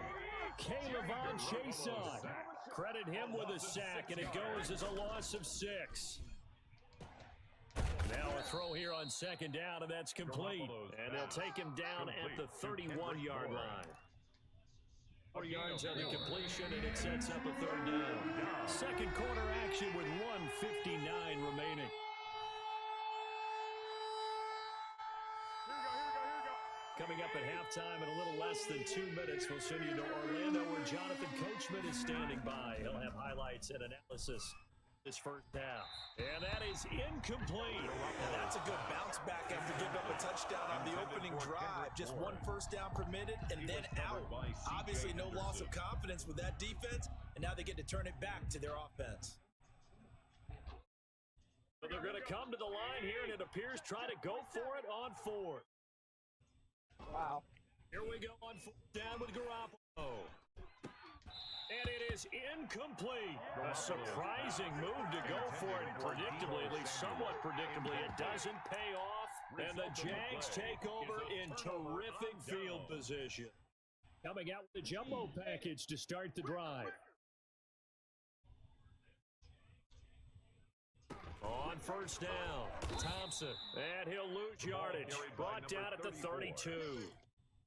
K'Lavon Chaisson. Credit him with a sack, and it goes as a loss of 6. Now a throw here on 2nd down, and that's complete. And they'll take him down at the 31-yard line. 4 yards on the completion, and it sets up a 3rd down. Second quarter action with 1:59 remaining. Coming up at halftime in a little less than 2 minutes, we'll send you to Orlando where Jonathan Coachman is standing by. He'll have highlights and analysis this first half. And that is incomplete. And that's a good bounce back after giving up a touchdown on the opening drive. Just 1 first down permitted and then out. Obviously no loss of confidence with that defense, and now they get to turn it back to their offense. But they're going to come to the line here, and it appears try to go for it on 4th. Wow. Here we go on 4th down with Garoppolo. And it is incomplete. A surprising move to go for it. Predictably, at least somewhat predictably, it doesn't pay off. And the Jags take over in terrific field position. Coming out with a jumbo package to start the drive. On first down, Thompson, and he'll lose yardage. Brought down at the 32.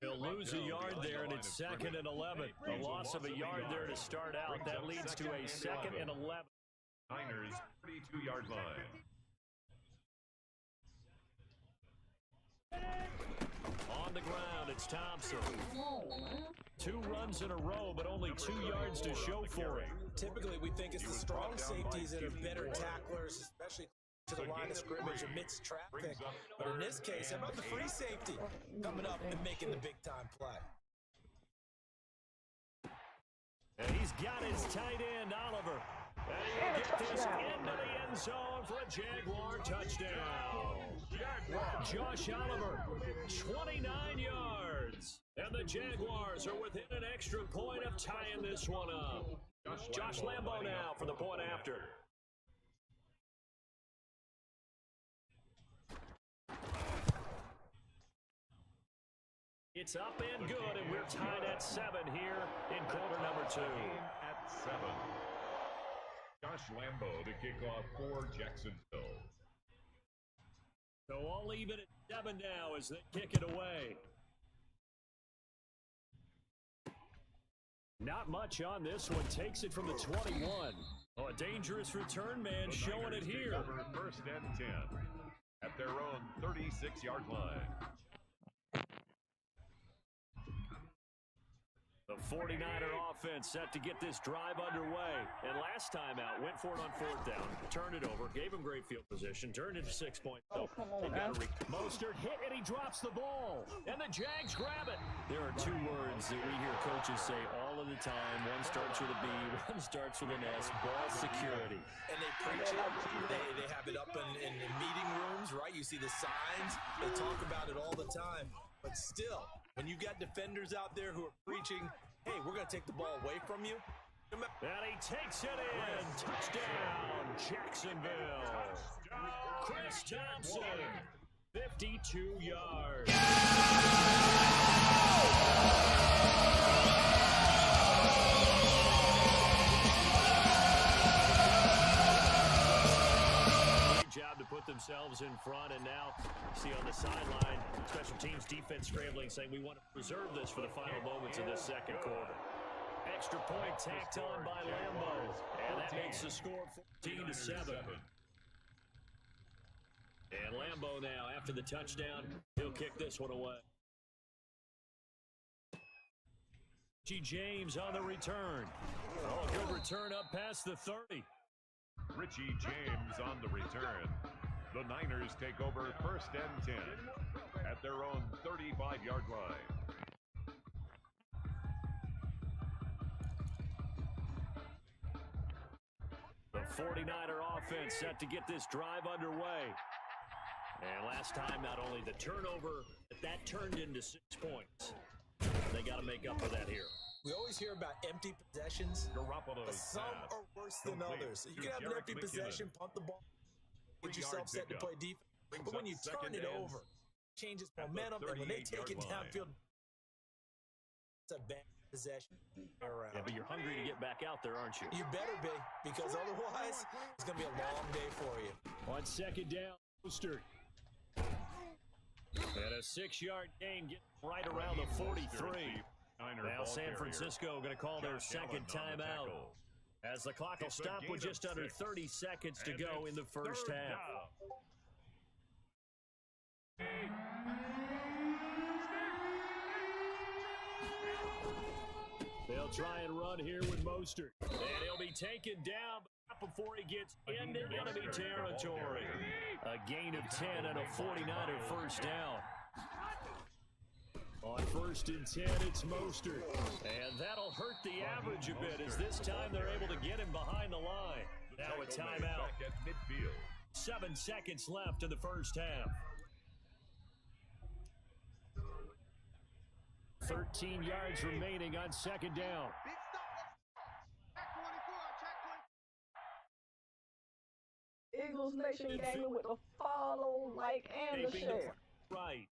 He'll lose a yard there, and it's 2nd and 11. A loss of a yard there to start out. That leads to a 2nd and 11. Niners, 32-yard line. On the ground, it's Thompson. 2 runs in a row, but only 2 yards to show for it. Typically, we think it's the strong safeties that are better tacklers, especially to the line of scrimmage amidst traffic. But in this case, how about the free safety coming up and making the big-time play? And he's got his tight end, Oliver. And he'll get this into the end end zone for a Jaguar touchdown. Josh Oliver, 29 yards. And the Jaguars are within an extra point of tying this one up. Josh Lambo now for the point after. It's up and good, and we're tied at 7 here in quarter number 2. At 7. Josh Lambo to kick off for Jacksonville. So all even at 7 now as they kick it away. Not much on this one. Takes it from the 21. Oh, a dangerous return man showing it here. First and 10 at their own 36-yard line. The 49er offense set to get this drive underway. And last time out, went for it on 4th down, turned it over, gave him great field position, turned it to 6 points. Oh, come on, man. Mostert hit, and he drops the ball. And the Jags grab it. There are 2 words that we hear coaches say all of the time. One starts with a B, one starts with an S, ball security. And they preach it. They have it up in meeting rooms, right? You see the signs. They talk about it all the time. But still, when you got defenders out there who are preaching, hey, we're going to take the ball away from you. And he takes it in. Touchdown, Jacksonville. Chris Thompson, 52 yards. Job to put themselves in front, and now see on the sideline special teams defense scrambling, saying we want to preserve this for the final moments of this second quarter. Extra point tacked on by Lambo, and that makes the score 14-7. And Lambo now, after the touchdown, he'll kick this one away. G. James on the return. Oh, good return up past the 30. Richie James on the return. The Niners take over first and 10 at their own 35-yard line. The 49er offense set to get this drive underway. And last time, not only the turnover, but that turned into 6 points. They got to make up for that here. We always hear about empty possessions, but some are worse than others. You can have an empty possession, punt the ball, get yourself set to play defense. But when you turn it over, it changes momentum, and when they take it downfield, it's a bad possession. Yeah, but you're hungry to get back out there, aren't you? You better be, because otherwise, it's going to be a long day for you. On second down, Mostert. And a 6-yard gain, getting right around the 43. Now San Francisco going to call their second timeout as the clock will stop with just under 30 seconds to go in the first half. They'll try and run here with Mostert. And he'll be taken down before he gets into enemy territory. A gain of 10 and a 49er first down. On first and 10, it's Mostert. And that'll hurt the average a bit as this time they're able to get him behind the line. Now a timeout. 7 seconds left in the first half. 13 yards remaining on second down. Eagles Nation gaming with the follow, like, and the share. Right.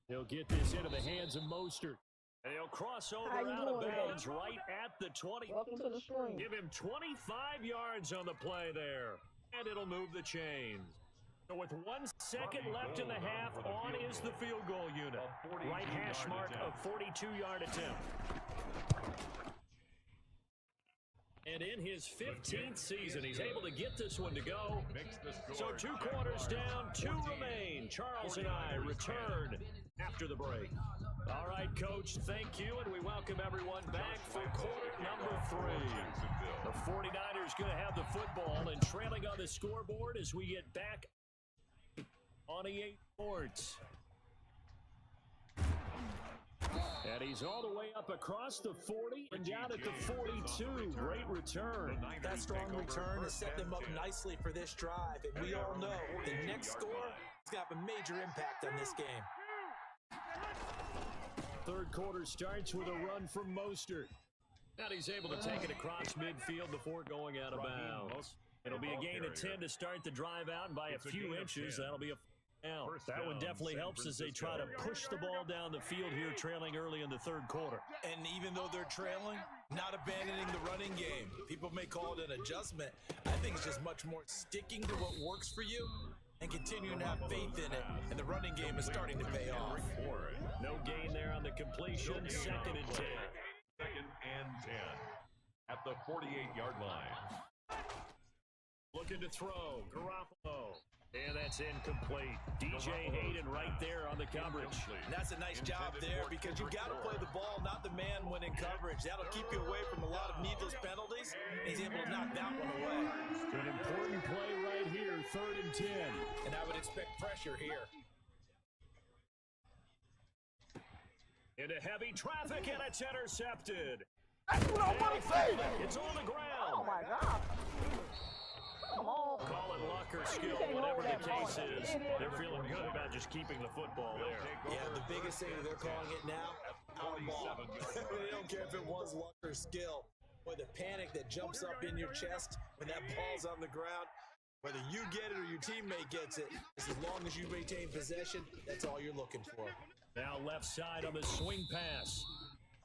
They'll get this into the hands of Mostert. And he'll cross over out of bounds right at the 20. Welcome to the stream. Give him 25 yards on the play there. And it'll move the chains. So with 1 second left in the half, on is the field goal unit. Right hash mark of 42-yard attempt. And in his 15th season, he's able to get this one to go. So 2 quarters down, 2 remain. Charles and I return after the break. All right, Coach, thank you, and we welcome everyone back for quarter number 3. The 49ers going to have the football and trailing on the scoreboard as we get back on EA Sports. And he's all the way up across the 40 and down at the 42. Great return. That strong return has set them up nicely for this drive. And we all know the next score is going to have a major impact on this game. Third quarter starts with a run from Mostert. And he's able to take it across midfield before going out of bounds. It'll be a gain of 10 to start the drive out, and by a few inches, that'll be a down. That one definitely helps as they try to push the ball down the field here, trailing early in the third quarter. And even though they're trailing, not abandoning the running game. People may call it an adjustment. I think it's just much more sticking to what works for you and continuing to have faith in it. And the running game is starting to pay off. No gain there on the completion. Second and 10. Second and 10 at the 48-yard line. Looking to throw. Garoppolo. And that's incomplete. DJ Hayden right there on the coverage. And that's a nice job there because you've got to play the ball, not the man when in coverage. That'll keep you away from a lot of needless penalties. He's able to knock that one away. An important play right here, third and 10. And I would expect pressure here. Into heavy traffic, and it's intercepted. That's what I want to see. It's on the ground. Oh, my God. Come on. Call it luck or skill, whatever the case is. They're feeling good about just keeping the football there. Yeah, the biggest thing that they're calling it now, our ball. They don't care if it was luck or skill. Or the panic that jumps up in your chest when that ball's on the ground. Whether you get it or your teammate gets it, as long as you maintain possession, that's all you're looking for. Now left side on the swing pass.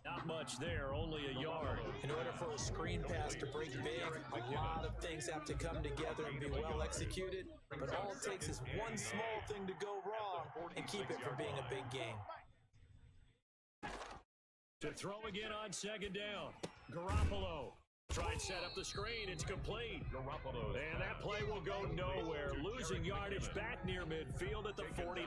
Not much there, only a yard. In order for a screen pass to break big, a lot of things have to come together and be well executed. But all it takes is one small thing to go wrong and keep it from being a big game. To throw again on second down. Garoppolo. Try and set up the screen. It's complete. Garoppolo. And that play will go nowhere. Losing yardage back near midfield at the 49.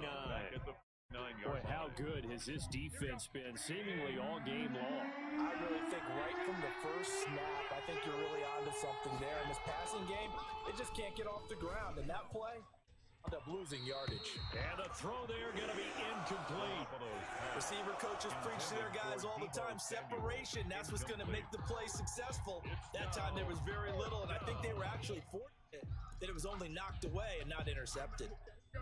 Boy, how good has this defense been seemingly all game long? I really think right from the first snap, I think you're really onto something there. In this passing game, they just can't get off the ground. And that play, end up losing yardage. And the throw there going to be incomplete. Receiver coaches preach to their guys all the time, separation. That's what's going to make the play successful. That time there was very little, and I think they were actually fortunate that it was only knocked away and not intercepted.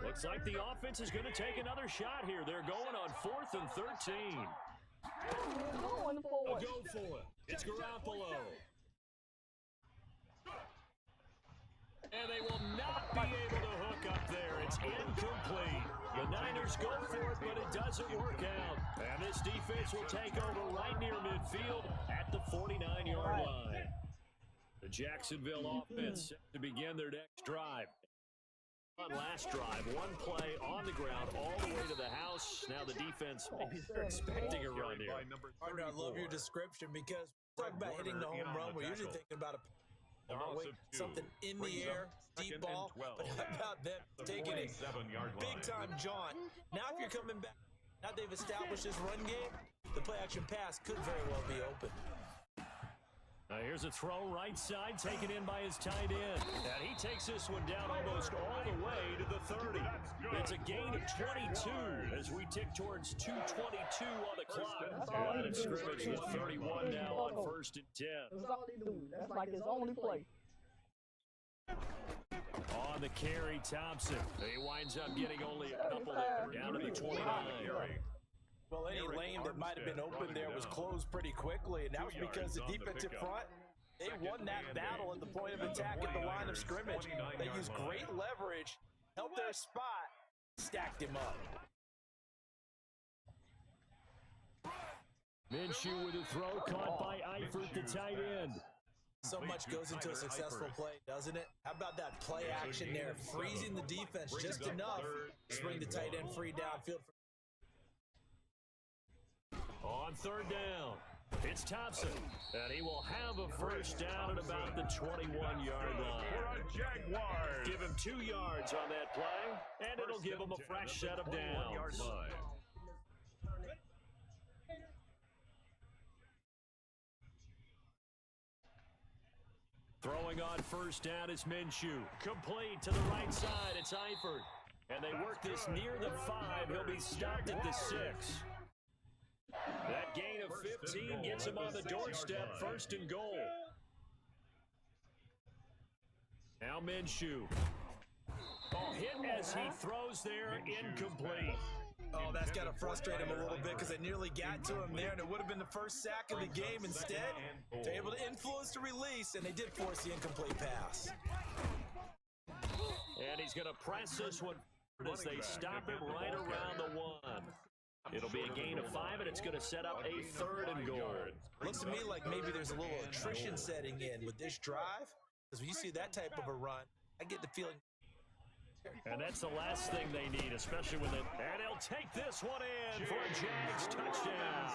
Looks like the offense is going to take another shot here. They're going on 4th and 13. Going for it. Go for it. It's Garoppolo. And they will not be able to hook up there. It's incomplete. The Niners go for it, but it doesn't work out. And this defense will take over right near midfield at the 49-yard line. The Jacksonville offense set to begin their next drive. On last drive, one play on the ground all the way to the house. Now the defense, maybe they're expecting a run here. Partner, I love your description because talk about hitting the home run. We're usually thinking about something in the air, deep ball. But how about them taking it big time jaunt? Now if you're coming back, now they've established this run game, the play action pass could very well be open. Now here's a throw right side taken in by his tight end. And he takes this one down almost all the way to the 30. It's a gain of 22 as we tick towards 2:22 on the clock. Line of scrimmage with 31 now on 1st and 10. That's all he do. That's like his only play. On the carry, Thompson. He winds up getting only a couple there, down to the 29. Well, any lane that might have been open there was closed pretty quickly, and that was because the defensive front, they won that battle at the point of attack at the line of scrimmage. They used great leverage, helped their spot, stacked him up. Minshew with a throw caught by Eifert, the tight end. So much goes into a successful play, doesn't it? How about that play action there, freezing the defense just enough to bring the tight end free downfield. On third down, it's Thompson, and he will have a first down at about the 21-yard line. Give him 2 yards on that play, and it'll give him a fresh set of downs. Throwing on first down is Minshew. Complete to the right side, it's Eifert. And they work this near the 5. He'll be stopped at the 6. That gain of 15 gets him on the doorstep, 1st and goal. Now Minshew. Ball hit as he throws there, incomplete. Oh, that's got to frustrate him a little bit because they nearly got to him there, and it would have been the first sack of the game. Instead, they're able to influence the release, and they did force the incomplete pass. And he's going to press this one as they stop him right around the 1. It'll be a gain of 5, and it's going to set up a 3rd and goal. Looks to me like maybe there's a little attrition setting in with this drive, because when you see that type of a run, I get the feeling. And that's the last thing they need, especially when and he'll take this one in for a Jags touchdown.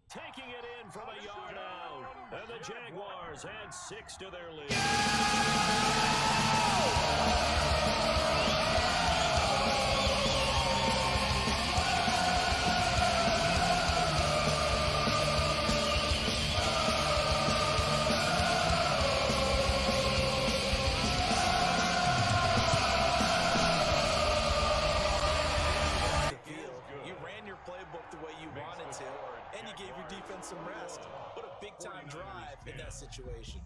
Taking it in from a yard out. And the Jaguars add 6 to their lead. Situation.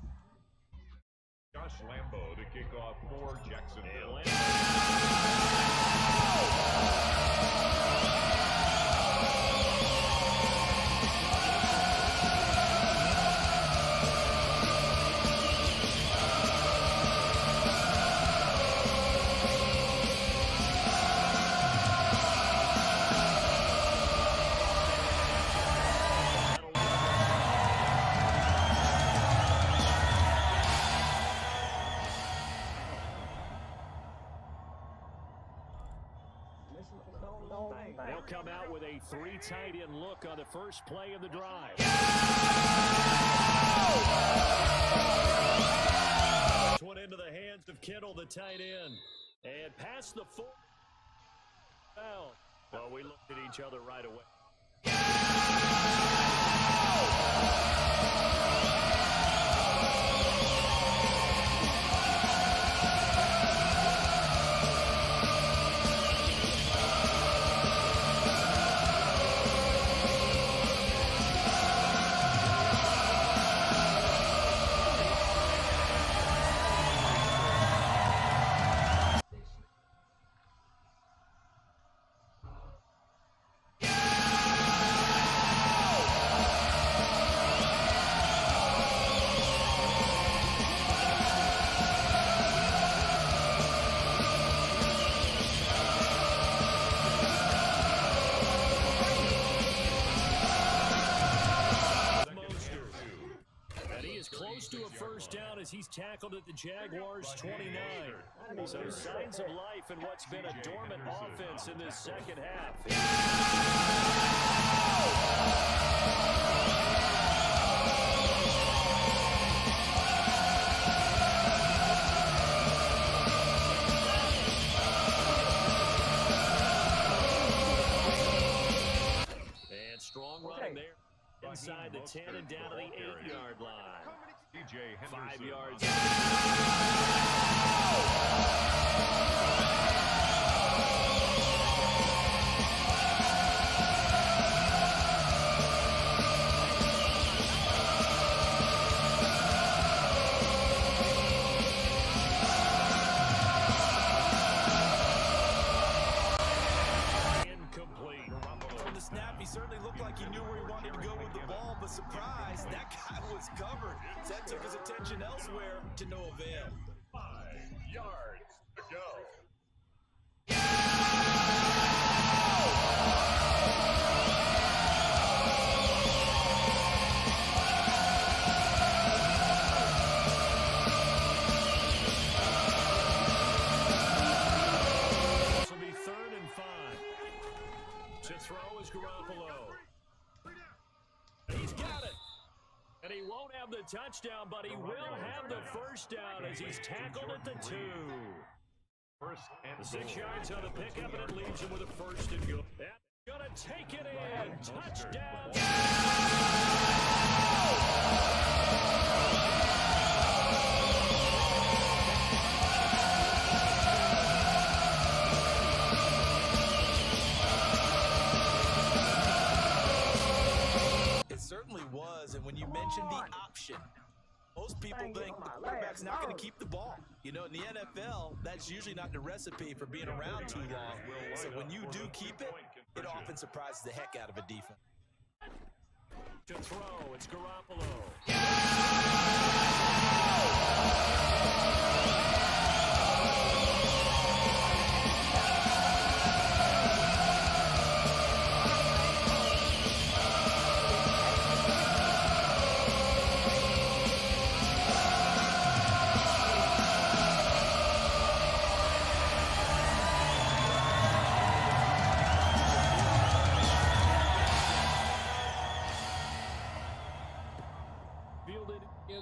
Josh Lambo to kick off for Jacksonville. They'll come out with a 3 tight end look on the first play of the drive. This one into the hands of Kittle, the tight end. And past the 4. Well, we looked at each other right away. He's tackled at the Jaguars 29. So signs of life in what's been a dormant offense in this second half. And strong running there inside the 10 and down to the 8-yard line. 5 yards. Incomplete. From the snap, he certainly looked like he knew where he wanted to go with the ball, but surprise, that guy was covered. That took his attention elsewhere to no avail. 5 yards to go. This will be 3rd and 5. To throw is Garoppolo. He's got it. And he won't have the touchdown, but he will have the first down as he's tackled at the 2. The 6 yards on the pickup, and it leaves him with a 1st and goal. Gonna take it in. Touchdown. And when you mention the option, most people think the quarterback's not going to keep the ball. You know, in the NFL, that's usually not the recipe for being around too long. So when you do keep it, it often surprises the heck out of a defense. To throw, it's Garoppolo.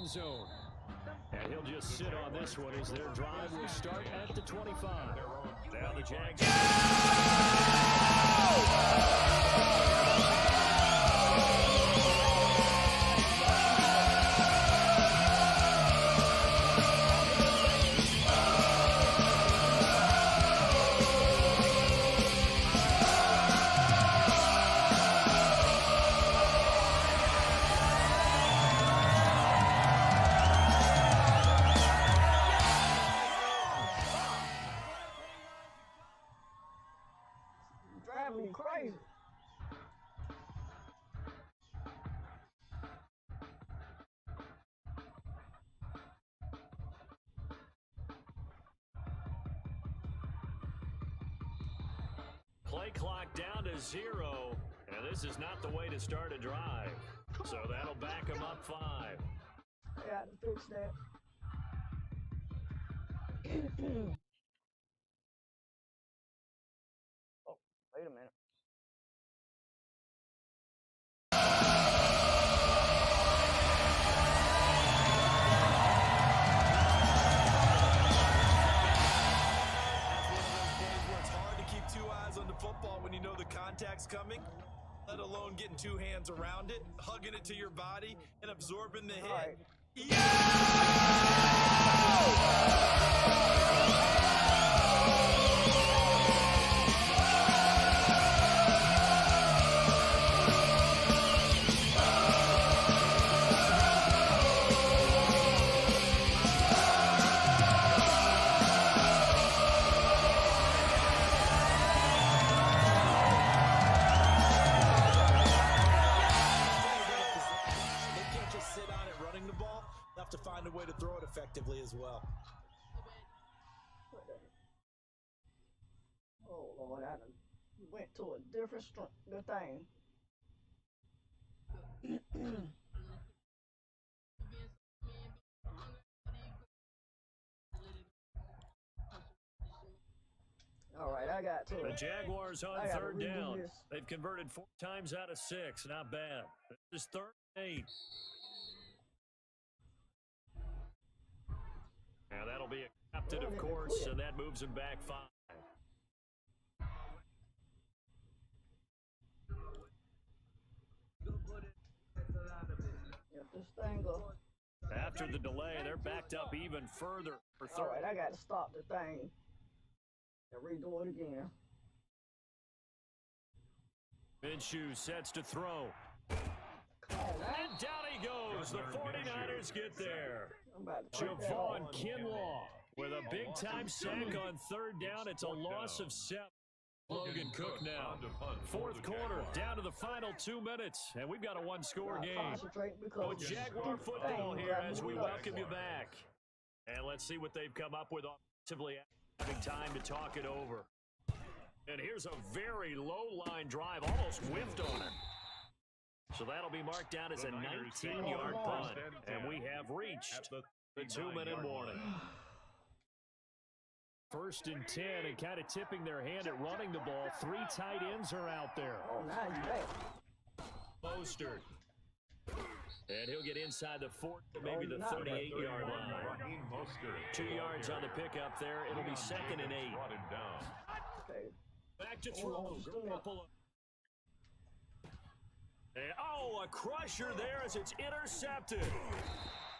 Zone. And he'll just sit on this one as their drive will start at the 25. Now the Jags. Driving me crazy. Play clock down to 0, and this is not the way to start a drive. So that'll back them up 5. I got to fix that. Oh, wait a minute. Football when you know the contact's coming, let alone getting 2 hands around it, hugging it to your body, and absorbing the hit. Right. To find a way to throw it effectively as well. Oh Lord, I done went to a different thing. All right, I got to. The Jaguars on third down. They've converted 4 times out of 6. Not bad. This is 3rd and 8. Now that'll be accepted, of course, and that moves him back 5. After the delay, they're backed up even further for 3rd. All right, I got to stop the thing and redo it again. Minshew sets to throw. And down he goes. The 49ers get there. Javon Kinlaw with a big-time sack on 3rd down. It's a loss of 7. Logan Cook now. 4th quarter, down to the final 2 minutes, and we've got a 1-score game. So Jaguar football here as we welcome you back. And let's see what they've come up with offensively, having time to talk it over. And here's a very low-line drive, almost whiffed on it. So that'll be marked down as a 19-yard punt, and we have reached the 2-minute warning. 1st and 10, and kind of tipping their hand at running the ball. 3 tight ends are out there. Oh, nice. Mostert. And he'll get inside the 4, maybe the 38-yard line. 2 yards on the pickup there. It'll be 2nd and 8. Okay. Back to throw. Garoppolo. And, a crusher there as it's intercepted.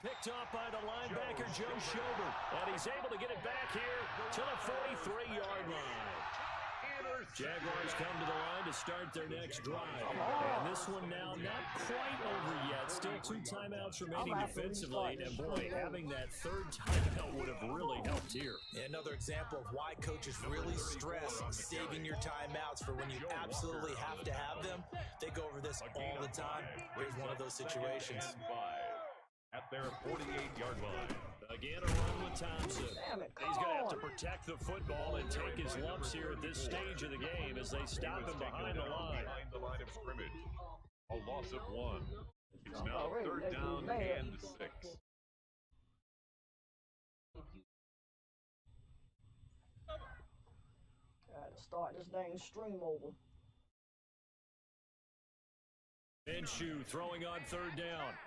Picked off by the linebacker, Joe Schobert. And he's able to get it back here to the 43-yard line. Jaguars come to the line to start their next drive. And this one now not quite over yet. Still 2 timeouts remaining defensively. And boy, having that 3rd timeout would have really helped here. Another example of why coaches really stress saving your timeouts for when you absolutely have to have them. They go over this all the time. Here's one of those situations. At their 48-yard line. Again, a run with Thompson. He's going to have to protect the football and take his lumps here at this stage of the game as they stop him behind the line. Behind the line of scrimmage. A loss of 1. It's now 3rd down and 6. Got to start this dang stream over. Minshew throwing on 3rd down.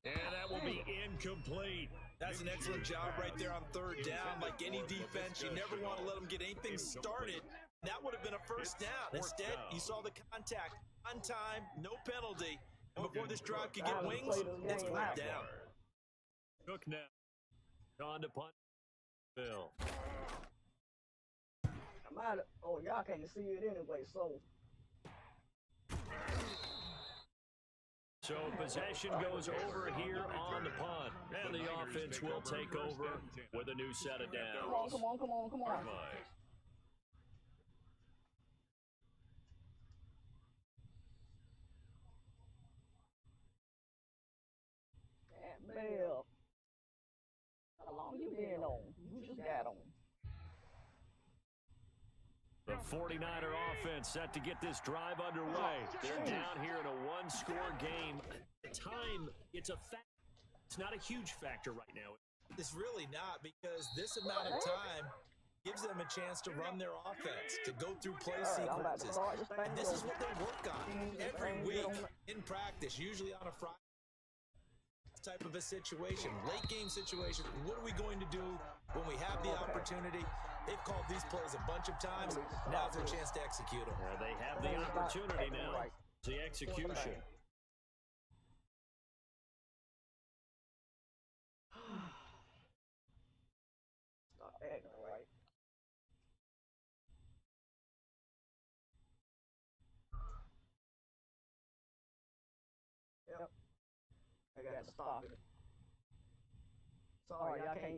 And that will be incomplete. That's an excellent job right there on 3rd down. Like any defense, you never want to let them get anything started. That would have been a 1st down. Instead, you saw the contact on time, no penalty. And before this drive could get wings, it's 4th down. Cook now. On to punt. Bill. Oh, y'all can't see it anyway, so. So possession goes over here on the punt. And the offense will take over with a new set of downs. Come on. Bill. How long you been on? You just got on. The 49er offense set to get this drive underway. They're down here in a 1-score game. At the time, it's not a huge factor right now. It's really not, because this amount of time gives them a chance to run their offense, to go through play sequences. And this is what they work on every week in practice, usually on a Friday type of a situation, late game situation. What are we going to do when we have the opportunity? They've called these plays a bunch of times. Now's their chance to execute them. They have the opportunity now. The execution. Stop acting right. Yep. I got to stop it. Sorry, y'all can't